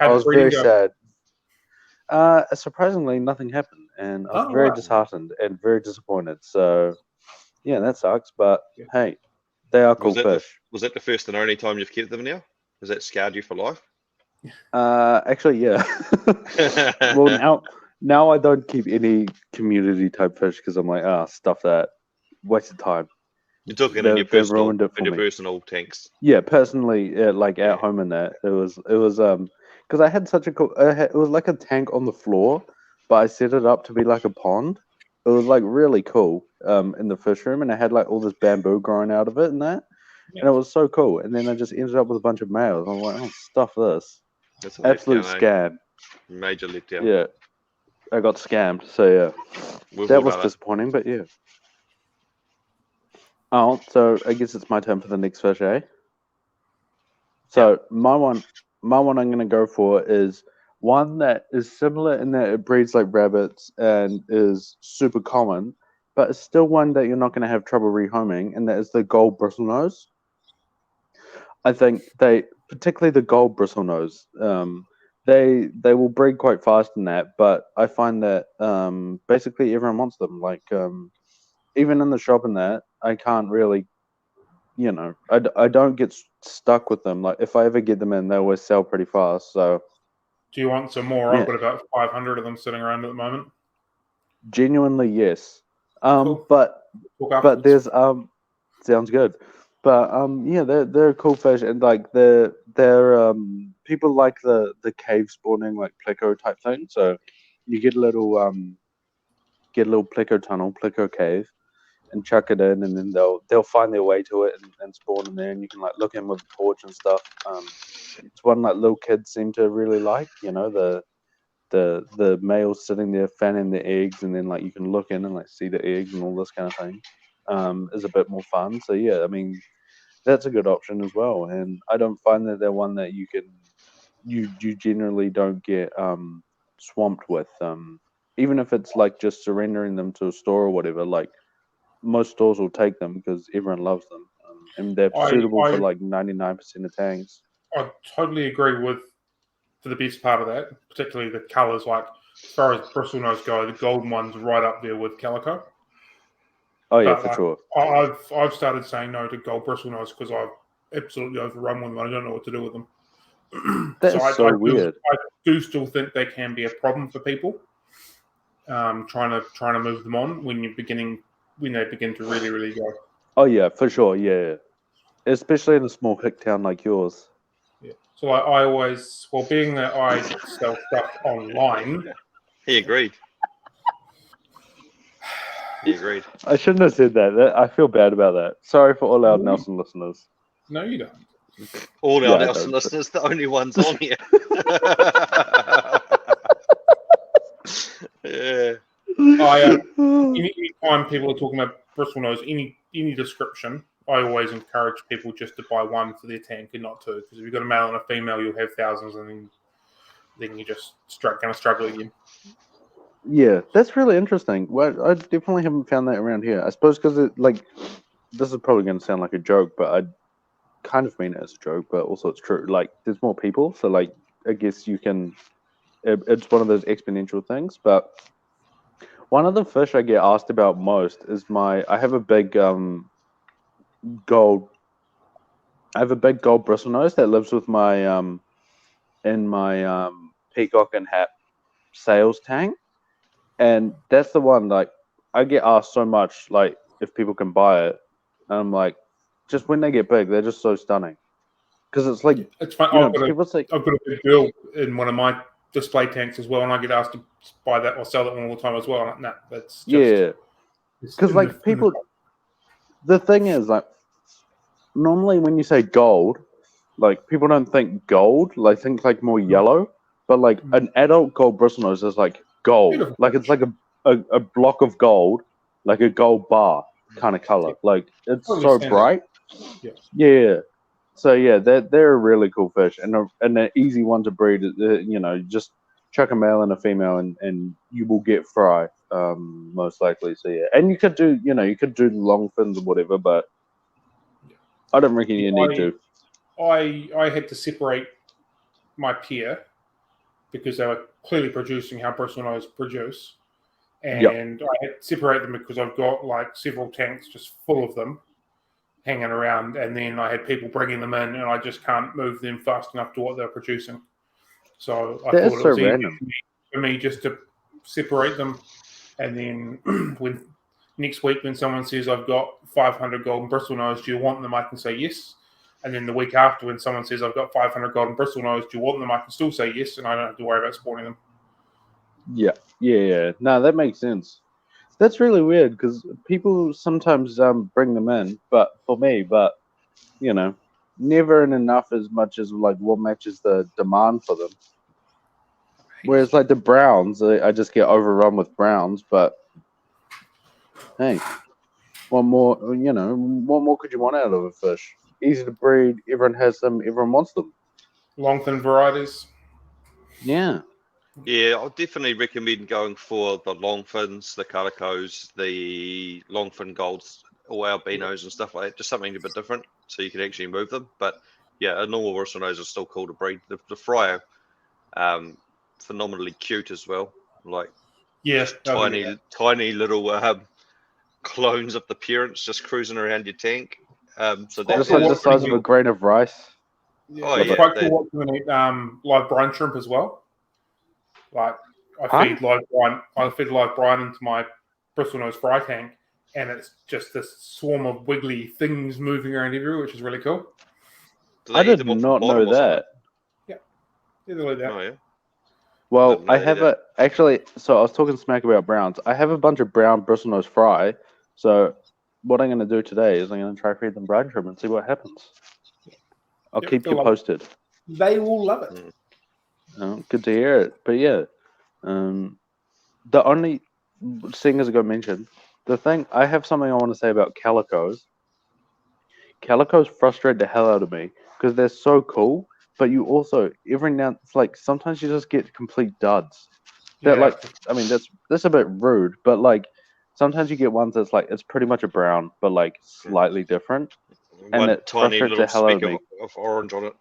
I was very sad. Surprisingly, nothing happened. And I was very disheartened and very disappointed. So, yeah, that sucks. But hey, they are cool fish. Was that the first and only time you've kept them now? Has that scarred you for life? Actually, yeah. Well, now I don't keep any community type fish because I'm like, stuff that. Waste of time. You're talking in your personal tanks. Yeah, personally, like at home in that. It was because I had such a cool. It was like a tank on the floor, but I set it up to be like a pond. It was like really cool. In the fish room, and I had like all this bamboo growing out of it and that, and it was so cool. And then I just ended up with a bunch of males. I'm like, oh, stuff this. That's a Absolute letdown, eh? scam. Major letdown. Yeah, I got scammed. So yeah, We've that all was done it. disappointing. But yeah. Oh, so I guess it's my turn for the next fish, eh? So my one I'm gonna go for is one that is similar in that it breeds like rabbits and is super common, but it's still one that you're not gonna have trouble rehoming, and that is the gold bristlenose. I think particularly the gold bristlenose, they will breed quite fast in that, but I find that basically everyone wants them. Like even in the shop and that, I can't really, I don't get stuck with them. Like if I ever get them in, they always sell pretty fast. So Do you want some more? yeah, I've got about 500 of them sitting around at the moment. genuinely yes. Cool. But Talk but afterwards. there's sounds good. But yeah, they're a cool fish, and like they're people like the cave spawning like pleco type thing. So you get a little pleco tunnel, pleco cave, and chuck it in, and then they'll find their way to it and spawn in there, and you can like look in with a torch and stuff. It's one like little kids seem to really like. The males sitting there fanning the eggs, and then like you can look in and like see the eggs and all this kind of thing. Is a bit more fun. So yeah, I mean that's a good option as well. And I don't find that they're one that you generally don't get swamped with. Even if it's like just surrendering them to a store or whatever, like most stores will take them because everyone loves them, and they're suitable for like 99% of tanks. I totally agree with for the best part of that, particularly the colours. Like as far as bristlenose go, the golden one's right up there with calico. Oh yeah, But for like, sure. I've started saying no to gold bristlenose because I've absolutely overrun with them. I don't know what to do with them. That is so I weird. do still think they can be a problem for people. Trying to move them on when they begin to really go. Oh yeah, for sure. Yeah, especially in a small hick town like yours. Yeah. So I always, well, being that I sell stuff online. He agreed. He agreed. I shouldn't have said that. I feel bad about that. Sorry for all our Nelson listeners. No, you don't. All our Nelson listeners, the only ones on here. Yeah. Anytime people are talking about bristlenose, any description, I always encourage people just to buy one for their tank and not two. Because if you've got a male and a female, you'll have thousands, and then you're just going to struggle again. Yeah, that's really interesting. Well, I definitely haven't found that around here. I suppose because this is probably going to sound like a joke, but I kind of mean it as a joke, but also it's true. Like, there's more people, so like, I guess you can. It's one of those exponential things. But one of the fish I get asked about most is I have a big gold. I have a big gold bristlenose that lives with my in my peacock and hat sales tank. And that's the one, like, I get asked so much, like, if people can buy it. And I'm like, just when they get big, they're just so stunning. Because it's like, it's fun. people say, I've got a big girl in one of my display tanks as well, and I get asked to buy that or sell that one all the time as well. I'm like, nah, that's just... Yeah. Because, like, people, the thing is, like, normally when you say gold, like, people don't think gold, like, think, like, more yellow. But, like, an adult gold bristlenose is, like, gold. Beautiful. Like, it's like a block of gold, like a gold bar kind of color. Like, it's so bright. Yeah. So yeah, they're a really cool fish and an easy one to breed. Just chuck a male and a female, and you will get fry, most likely. So yeah, and you could do long fins or whatever, but I don't reckon you need to. I had to separate my pair because they were clearly producing how bristlenose produce, and I had to separate them because I've got like several tanks just full of them hanging around, and then I had people bringing them in, and I just can't move them fast enough to what they're producing. So I thought it was easy for me just to separate them, and then when next week when someone says I've got 500 golden bristlenose, do you want them? I can say yes, And then the week after, when someone says, I've got 500 golden bristlenose, do you want them? I can still say yes, and I don't have to worry about spawning them. Yeah. No, that makes sense. That's really weird because people sometimes bring them in, but you know, never in enough as much as like what matches the demand for them. Whereas like the browns, I just get overrun with browns. But hey, what more could you want out of a fish? Easy to breed. Everyone has them. Everyone wants them. Longfin varieties. Yeah. Yeah, I'll definitely recommend going for the longfins, the calicos, the longfin golds, or albinos and stuff like that. Just something a bit different, so you can actually move them. But yeah, a normal bristlenose is still cool to breed. The fryer, phenomenally cute as well. Like just tiny little clones of the parents just cruising around your tank. So Just like the size of a grain of rice. Yeah, it's quite cool watching them eat live brine shrimp as well. Like I feed live brine into my bristlenose fry tank, and it's just this swarm of wiggly things moving around everywhere, which is really cool. I did not know that. Yeah, they like that. Oh yeah. Well, I have so I was talking smack about browns. I have a bunch of brown bristlenose fry. So what I'm going to do today is I'm going to try feed them brine shrimp and see what happens. I'll keep you posted. They will love it. Good to hear it. But yeah, the only thing as I got mentioned, I have something I want to say about calicos. Calicos frustrate the hell out of me because they're so cool, but you also it's like sometimes you just get complete duds. That I mean that's a bit rude, but like sometimes you get ones that's like it's pretty much a brown, but like slightly different, and it frustrates the hell out of me. Of orange on it.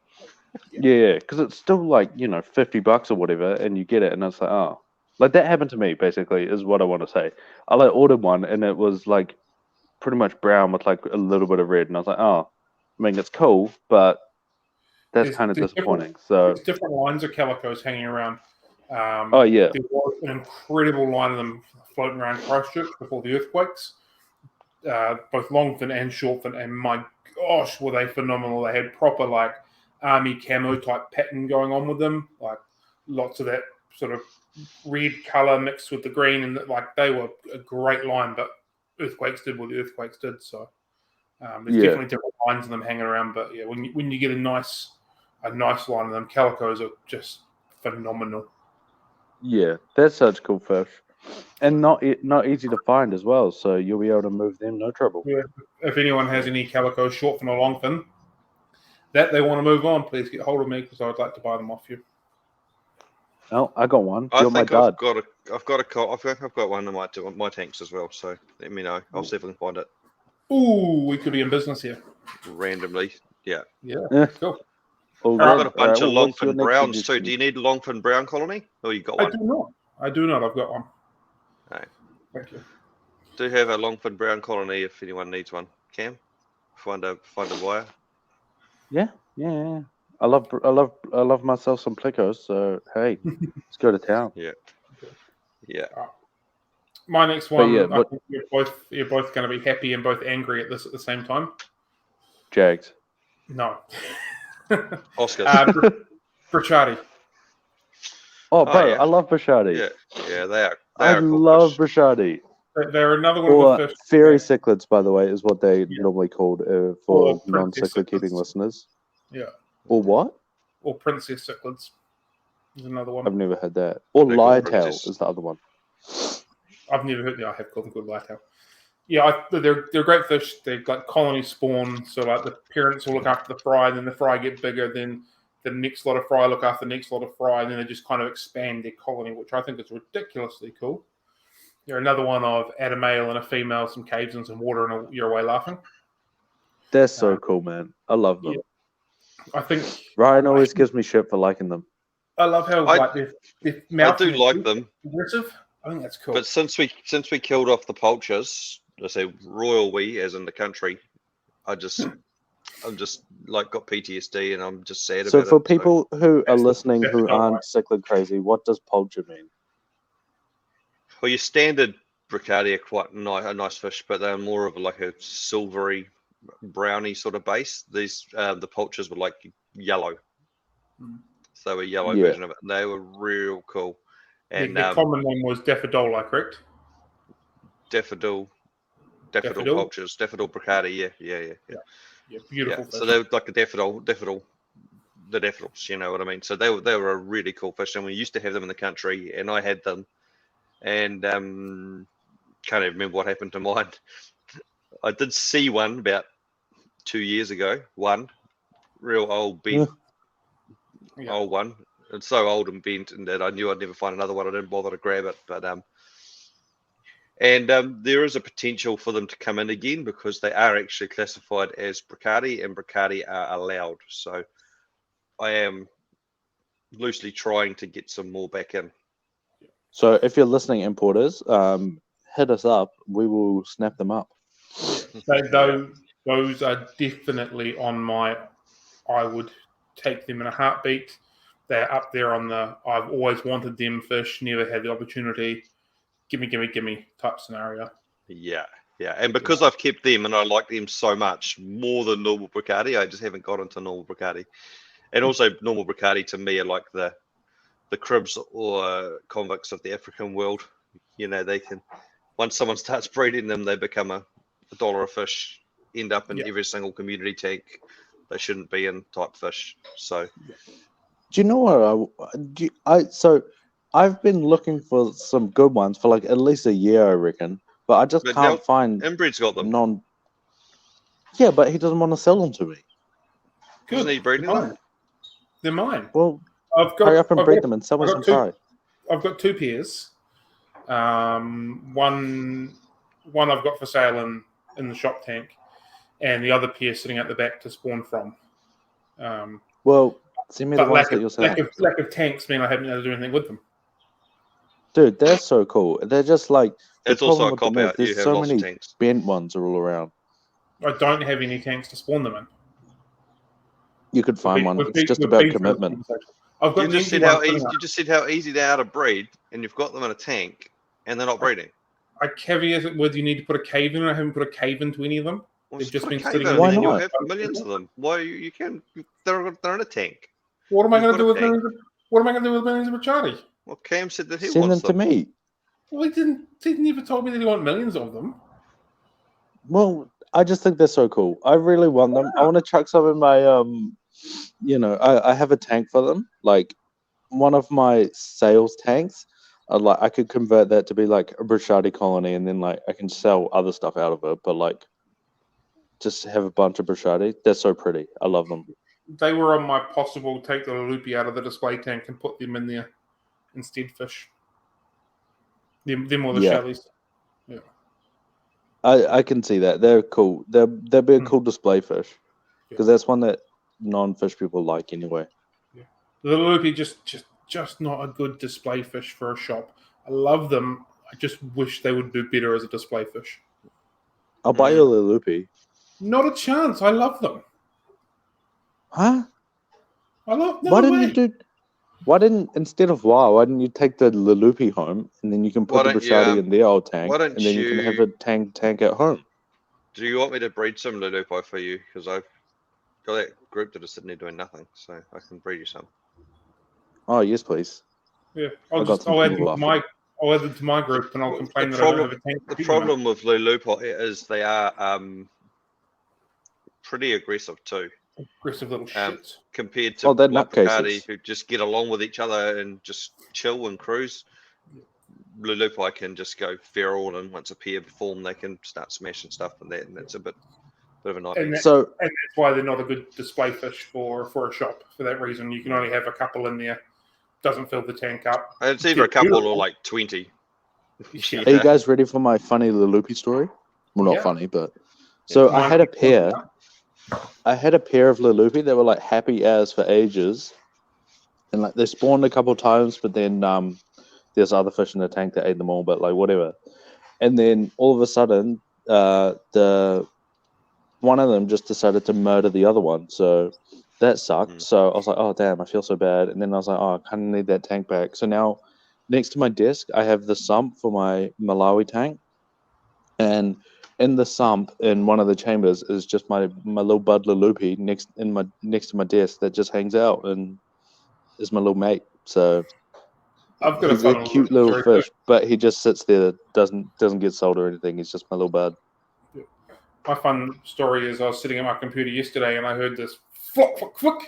Yeah, because it's still like $50 or whatever, and you get it, and it's like like that happened to me basically is what I want to say. I like ordered one, and it was like pretty much brown with like a little bit of red, and I was like, I mean it's cool, but that's kind of disappointing. So there's different lines of calicos hanging around. Yeah, there was an incredible line of them floating around Christchurch before the earthquakes, both longfin and shortfin, and my gosh, were they phenomenal! They had proper like army camo type pattern going on with them, like lots of that sort of red color mixed with the green, and like they were a great line. But earthquakes did what the earthquakes did, so there's definitely different lines of them hanging around. But yeah, when you get a nice line of them, calicos are just phenomenal. Yeah, that's such cool fish, and not easy to find as well. So you'll be able to move them no trouble. Yeah, if anyone has any calico, shortfin or longfin that they want to move on, please get hold of me because I'd like to buy them off you. Oh, I got one. I think I've got one in my tanks as well. So let me know. I'll see if I can find it. Ooh, we could be in business here. Randomly, yeah. Cool. I've got a bunch of longfin browns too. Do you need a longfin brown colony? Or you got one? I do not. I've got one. Right. Thank you. Do have a longfin brown colony if anyone needs one. Cam, find a buyer. Yeah. I love myself some plecos. So hey, let's go to town. Yeah. My next one. I think you're both going to be happy and both angry at this at the same time. Jags. No. Oscars. Brachati. Oh, bro, I love Brachati. Yeah, they are. I love Brachati. They're another one of the fish. Fairy cichlids, by the way, is what they normally called for non-cichlid keeping listeners. Yeah. Or what? Or princess cichlids is another one. I've never had that. Or lytail is the other one. I've never heard. I have called them good lytail. Yeah, they're great fish. They like colony spawn, so like the parents will look after the fry, and then the fry get bigger, then the next lot of fry look after the next lot of fry, and then they just kind of expand their colony, which I think is ridiculously cool. You're another one of add a male and a female, some caves and some water, and you're away laughing. They're so cool, man. I love them. Yeah. I think Ryan always gives me shit for liking them. I love how their mouth. I do like them. Aggressive. I think that's cool. But since we killed off the poachers, I say royal we, as in the country, I'm just like got PTSD and I'm just sad about it. So for people who are listening who aren't cichlid crazy, what does poacher mean? Well, your standard Brachati are quite a nice fish, but they're more of like a silvery brownie sort of base. These the poachers were like yellow, so they were yellow Yeah. version of it. They were real cool. And the common name was Daffodil, correct? daffodil poachers, daffodil bricati. Yeah, Beautiful fish. So they were like a daffodil, the daffodils. You know what I mean? So they were a really cool fish, and we used to have them in the country, and I had them, and can't even remember what happened to mine. I did see one about 2 years ago. One real old bent, old one. It's so old and bent, and that I knew I'd never find another one. I didn't bother to grab it, but there is a potential for them to come in again because they are actually classified as bricati, and bricati are allowed. So I am loosely trying to get some more back in. So if you're listening, importers, hit us up. We will snap them up. Those are definitely on my. I would take them in a heartbeat. They're up there on the. I've always wanted them fish, never had the opportunity. Gimme type scenario. Yeah. And because I've kept them and I like them so much more than normal bricati, I just haven't got into normal bricati. And also normal bricati to me are like the kribs or convicts of the African world. You know, they can, once someone starts breeding them, they become a $1 a fish, end up in every single community tank they shouldn't be in type fish. So do you know what so I've been looking for some good ones for like at least a year, I reckon, but I just can't find. Inbreed's got them. Yeah, but he doesn't want to sell them to me. Isn't he breeding them? They're mine. Well, hurry up and breed them and sell me some pie. I've got 2 pairs. One I've got for sale in the shop tank, and the other pair sitting at the back to spawn from. Well, send me the ones that you're saying. Lack of tanks mean I haven't been able to do anything with them. Dude, they're so cool. They're just like. It's also a cop out. There's so many bent ones all around. I don't have any tanks to spawn them in. You could find one. It's just about commitment. You just said how easy they are to breed, and you've got them in a tank, and they're not breeding. I caveat it with you need to put a cave in. I haven't put a cave into any of them. Well, they've just been sitting in. Why not? You'll have millions of them. Why you can? They're in a tank. What am I going to do with millions? What am I going to do with millions of bricati? Well, Cam said that he send wants them to me. Well, he never told me that he want millions of them. Well, I just think they're so cool. I really want them. I want to chuck some in my I have a tank for them. Like one of my sales tanks, I could convert that to be like a bricati colony, and then like I can sell other stuff out of it. But like, just have a bunch of bricati. They're so pretty. I love them. They were on my possible take the loopy out of the display tank and put them in there instead fish. Them or the shellies. Yeah. I can see that. They're cool. They'd be a cool display fish because that's one that non-fish people like anyway. Yeah. The loopy just not a good display fish for a shop. I love them. I just wish they would do better as a display fish. I'll buy you a loopy. Not a chance. I love them. Huh? Why didn't instead of why didn't you take the loopy home and then you can put the bricati in their old tank and then you can have a tank at home? Do you want me to breed some Lulupo for you? Because I've got that group that is sitting there doing nothing, so I can breed you some. Oh yes, please. Yeah, I'll add them to my group and I'll complain that I don't have a tank. The problem with Lulupo is they are pretty aggressive too. Aggressive little shits. Compared to Bricati, who just get along with each other and just chill and cruise. Lulupo can just go feral, and once a pair form, they can start smashing stuff and that's a bit of a nightmare. And that's why they're not a good display fish for a shop. For that reason, you can only have a couple in there. Doesn't fill the tank up. It's either a couple or like 20. Yeah. Are you guys ready for my funny Lulupi story? Well, not funny, but so I had a pair. I had a pair of Lulupi that were like happy as for ages, and like they spawned a couple times, but then there's other fish in the tank that ate them all, but like whatever. And then all of a sudden, the one of them just decided to murder the other one, so that sucked. So I was like, oh damn, I feel so bad. And then I was like, oh, I kind of need that tank back. So now, next to my desk, I have the sump for my Malawi tank, and in the sump in one of the chambers is just my little bud loopy next to my desk that just hangs out and is my little mate. So I've got a he's a fun cute little story too. fish, but he just sits there, doesn't get sold or anything. He's just my little bud. My fun story is I was sitting at my computer yesterday and I heard this flock, flock, flock.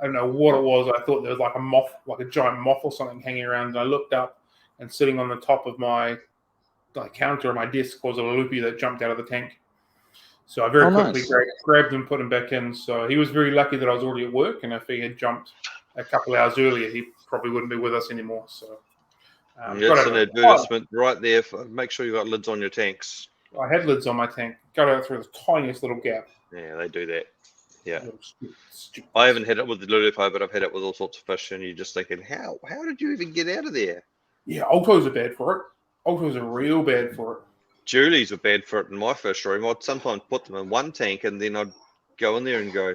I don't know what it was. I thought there was like a moth, like a giant moth or something hanging around. And I looked up, and sitting on the top of my counter on my desk was a loopy that jumped out of the tank. So I very quickly nice. grabbed him, put him back in. So he was very lucky that I was already at work, and if he had jumped a couple hours earlier, he probably wouldn't be with us anymore. So That's an advertisement right there. Make sure you got lids on your tanks. I had lids on my tank. Got out through the tiniest little gap. Yeah, they do that. Yeah. Stupid. I haven't had it with the lulupo, but I've had it with all sorts of fish, and you're just thinking, how did you even get out of there? Yeah, Altos are bad for it. Altos are real bad for it. Julies were bad for it in my fish room. I'd sometimes put them in one tank, and then I'd go in there and go,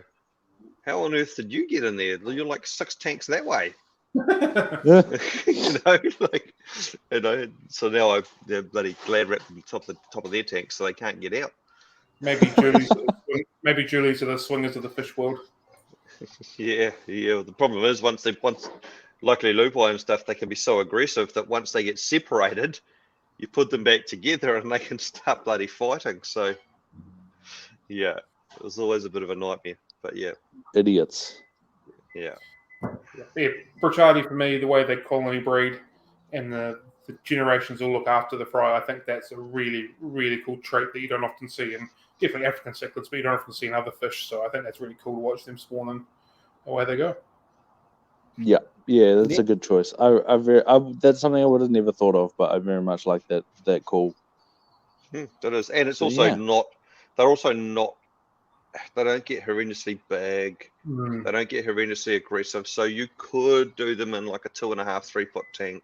how on earth did you get in there? You're like 6 tanks that way. So now they're bloody glad wrapped on the top of their tank, so they can't get out. Maybe Julies are the swingers of the fish world. Yeah. The problem is once luckily lupi and stuff, they can be so aggressive that once they get separated, you put them back together and they can start bloody fighting. So yeah, it was always a bit of a nightmare. But yeah, idiots. Yeah. Bracciati for me, the way they colony breed and the generations will look after the fry, I think that's a really, really cool trait that you don't often see in definitely African cichlids, but you don't often see in other fish. So I think that's really cool to watch them spawn and away they go. Yeah, that's a good choice. That's something I would have never thought of, but I very much like that call. That is, and it's also not. They're also not. They don't get horrendously big. They don't get horrendously aggressive. So you could do them in like a 2.5, 3 foot tank.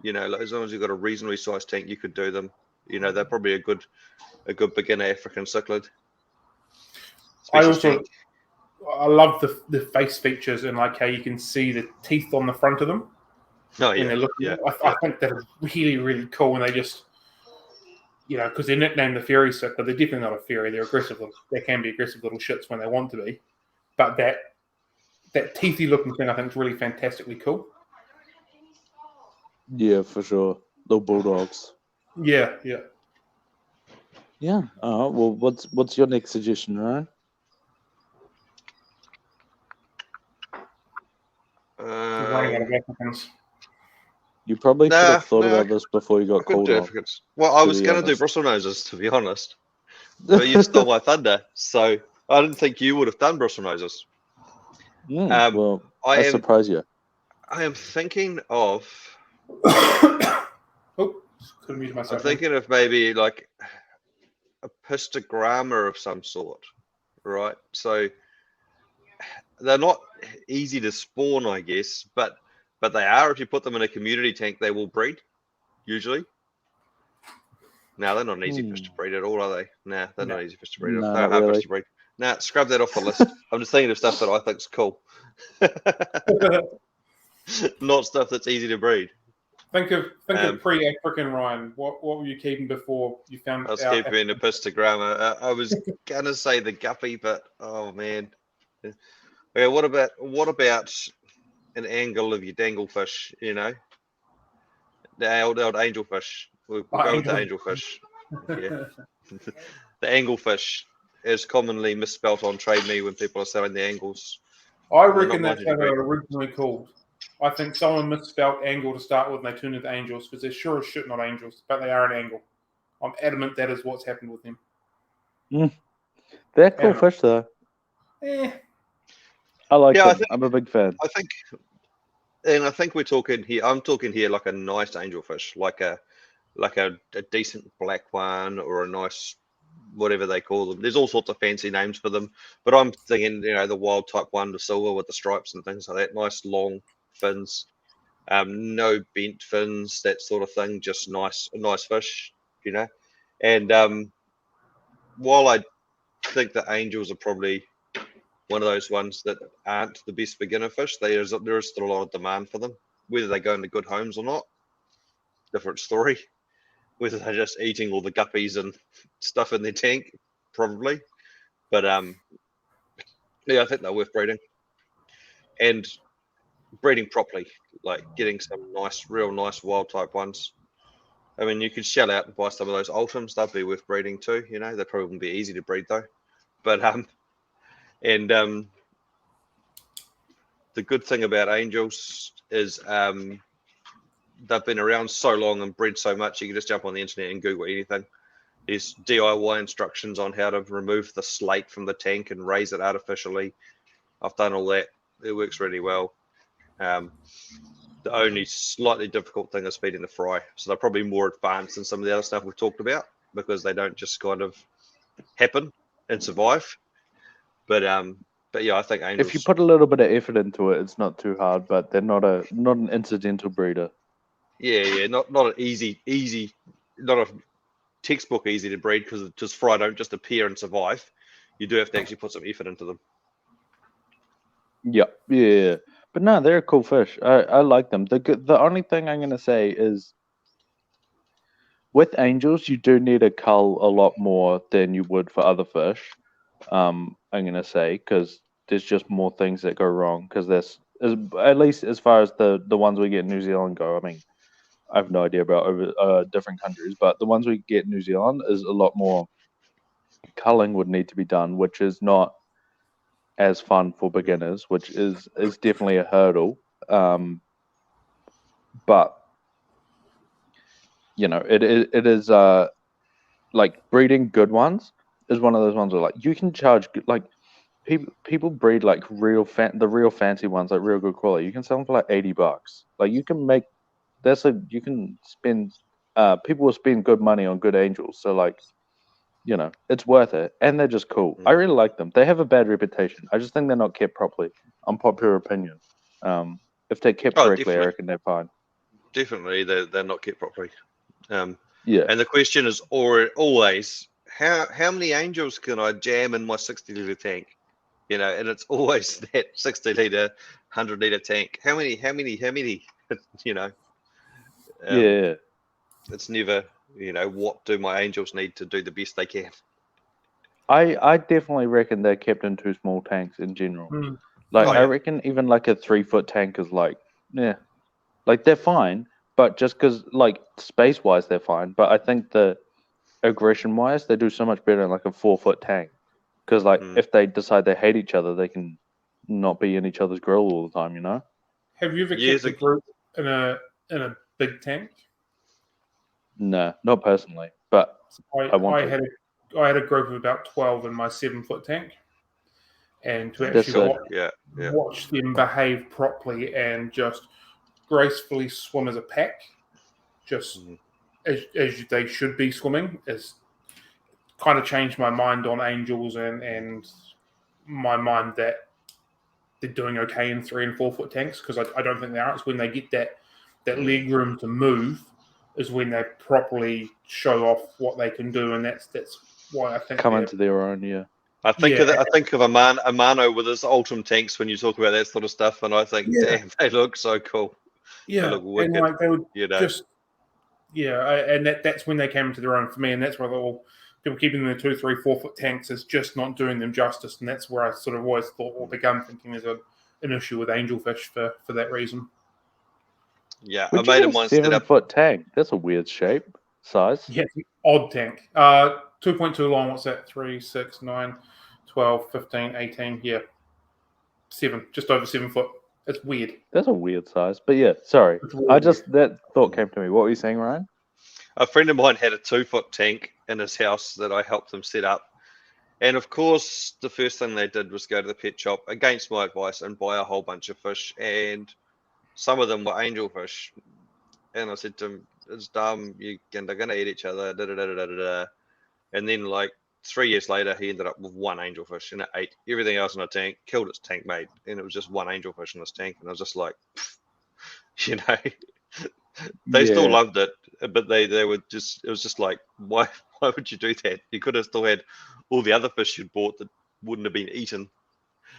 Like as long as you've got a reasonably sized tank, you could do them. They're probably a good beginner African cichlid. I love the face features and like how you can see the teeth on the front of them. Oh yeah, when they're looking. I think that is really, really cool when they just, because they're nicknamed the fairy cichlid. They're definitely not a fairy. They're aggressive. They can be aggressive little shits when they want to be, but that teethy looking thing I think is really fantastically cool. Yeah, for sure. Little bulldogs. Yeah. Well, what's your next suggestion, Ryan? Running out of Africans. You probably could have thought about this before you got called on. Well, I was going to do bristle noses, to be honest, but you stole my thunder. So I didn't think you would have done bristle noses. Well, I surprise you. I am thinking of. Couldn't mute myself. I'm thinking of maybe like a pistogramma of some sort, right? So they're not easy to spawn, I guess, but they are. If you put them in a community tank, they will breed, usually. No, they're not an easy fish to breed at all, are they? Nah, they're not easy fish to breed. No, they're hard fish to breed. Nah, scrub that off the list. I'm just thinking of stuff that I think's cool. Not stuff that's easy to breed. Think of pre-African, Ryan. What were you keeping before you found? I was keeping a pistogramma. I was gonna say the guppy, but oh man. Okay, what about an angle of your danglefish? The old angelfish. We'll go with the angelfish. Yeah. The anglefish is commonly misspelt on Trade Me when people are selling the angles. I reckon that's how they were originally called. I think someone misspelled angle to start with and they turned into angels because they're sure as shit not angels, but they are an angle. I'm adamant that is what's happened with them. They're cool fish though. I like them. I'm a big fan. I think we're talking here. I'm talking here like a nice angelfish, like a decent black one or a nice whatever they call them. There's all sorts of fancy names for them, but I'm thinking the wild type one, the silver with the stripes and things like that. Nice long fins, no bent fins, that sort of thing. Just nice fish, And while I think the angels are probably one of those ones that aren't the best beginner fish, there is still a lot of demand for them. Whether they go into good homes or not, different story. whether they're just eating all the guppies and stuff in their tank, probably. But yeah, I think they're worth breeding. And breeding properly, like getting some real nice wild type ones. I mean, you could shell out and buy some of those ultims. They'd be worth breeding too. You know, they probably wouldn't be easy to breed though. But the good thing about angels is they've been around so long and bred so much. You can just jump on the internet and Google anything. There's DIY instructions on how to remove the slate from the tank and raise it artificially. I've done all that. It works really well. The only slightly difficult thing is feeding the fry. So they're probably more advanced than some of the other stuff we've talked about because they don't just kind of happen and survive. But yeah, I think angels. If you put a little bit of effort into it, it's not too hard. But they're not an incidental breeder. Yeah, not an easy, not a textbook easy to breed because just fry don't just appear and survive. You do have to actually put some effort into them. Yeah. But no, they're a cool fish. I like them. The only thing I'm gonna say is, with angels, you do need to cull a lot more than you would for other fish. I'm gonna say because there's just more things that go wrong. Because there's at least as far as the ones we get in New Zealand go. I mean, I have no idea about over different countries, but the ones we get in New Zealand is a lot more culling would need to be done, which is not as fun for beginners, which is definitely a hurdle. But you know, it is like breeding good ones is one of those ones where like you can charge like people breed like the real fancy ones, like real good quality. You can sell them for like $80. Like you can make you can spend people will spend good money on good angels. So like, you know, it's worth it, and they're just cool. I really like them. They have a bad reputation. I just think they're not kept properly. Unpopular opinion. If they're kept correctly, definitely. I reckon they're fine. Definitely, they're not kept properly. Yeah. And the question is always, how many angels can I jam in my 60-liter tank? You know, and it's always that 60-liter, 100-liter tank. How many? You know. Yeah. It's never, you know, what do my angels need to do the best they can? I definitely reckon they're kept in too small tanks in general. Like I reckon even like a 3-foot tank is like, yeah, like they're fine, but just because like space wise they're fine. But I think the aggression wise they do so much better in like a 4-foot tank. Because like if they decide they hate each other, they can not be in each other's grill all the time. You know. Have you ever kept a group in a big tank? No, not personally, but I had a group of about 12 in my 7-foot tank, and to actually watch them behave properly and just gracefully swim as a pack, just as they should be swimming, is kind of changed my mind on angels and my mind that they're doing okay in 3 and 4-foot tanks, because I don't think they are. It's when they get that leg room to move is when they properly show off what they can do, and that's why I think come into their own. Yeah, I think of Amano with his Ultim tanks when you talk about that sort of stuff, and I think, damn, they look so cool. Yeah, they look wicked, and like they would just and that's when they came into their own for me, and that's why people keeping them in 2, 3, 4-foot tanks is just not doing them justice, and that's where I sort of always thought or begun thinking there's an issue with angelfish for that reason. Yeah, I made a 7-foot tank. That's a weird shape, size. Yeah, odd tank. 2.2 long. What's that? 3, 6, 9, 12, 15, 18. Yeah, 7. Just over 7 foot. It's weird. That's a weird size. But yeah, sorry. That thought came to me. What were you saying, Ryan? A friend of mine had a 2-foot tank in his house that I helped him set up. And of course, the first thing they did was go to the pet shop against my advice and buy a whole bunch of fish. And some of them were angelfish. And I said to him, it's dumb. They're going to eat each other. And then, like 3 years later, he ended up with one angelfish and it ate everything else in the tank, killed its tank mate. And it was just one angelfish in this tank. And I was just like, you know, they still loved it, but they were just, it was just like, why would you do that? You could have still had all the other fish you'd bought that wouldn't have been eaten.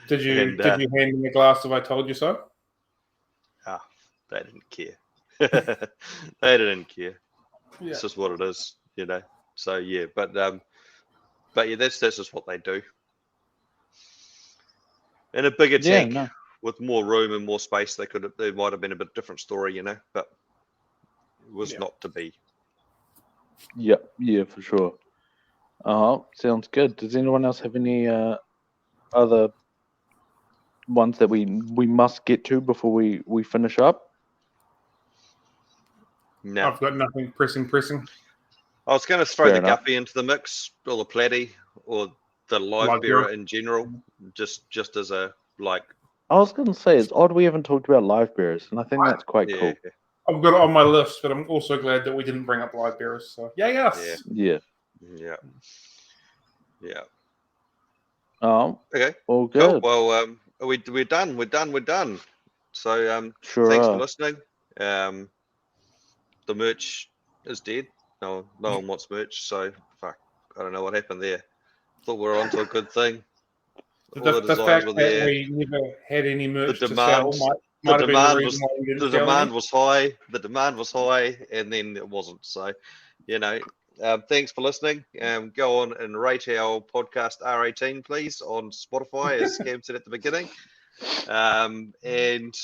Did you hand them a glass of I told you so? They didn't care. They didn't care. Yeah. It's just what it is, you know. So yeah, but yeah, that's just what they do. In a bigger Yeah, tank no. with more room and more space, they might have been a bit different story, you know. But it was Yeah. not to be. Yeah, for sure. Sounds good. Does anyone else have any other ones that we must get to before we finish up? No, I've got nothing pressing. I was going to throw Fair the enough. guppy into the mix, or the platy, or the live Live bearer bearer. in general, just as a like. I was going to say, it's odd we haven't talked about live bearers, and I think that's quite Yeah, cool. I've got it on my list, but I'm also glad that we didn't bring up live bearers. So yes. Yeah. Yeah. Oh, Okay. all Cool. good. Well, we're done. We're done. So Sure thanks for are. listening. The merch is dead. No one wants merch. So fuck. I don't know what happened there. Thought we were onto a good thing. All the The designs fact were that there. we never had any The merch to demand. sell might have been the reason why we The didn't sell demand any. was high. The demand was high, and then it wasn't. So, you know. Thanks for listening. Go on and rate our podcast R18, please, on Spotify, as Cam said at the beginning. And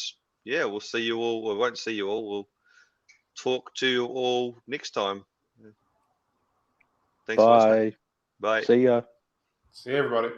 yeah, we'll see you all. We won't see you all. We'll talk to you all next time. Thanks for listening. Bye. Bye. See ya. See everybody.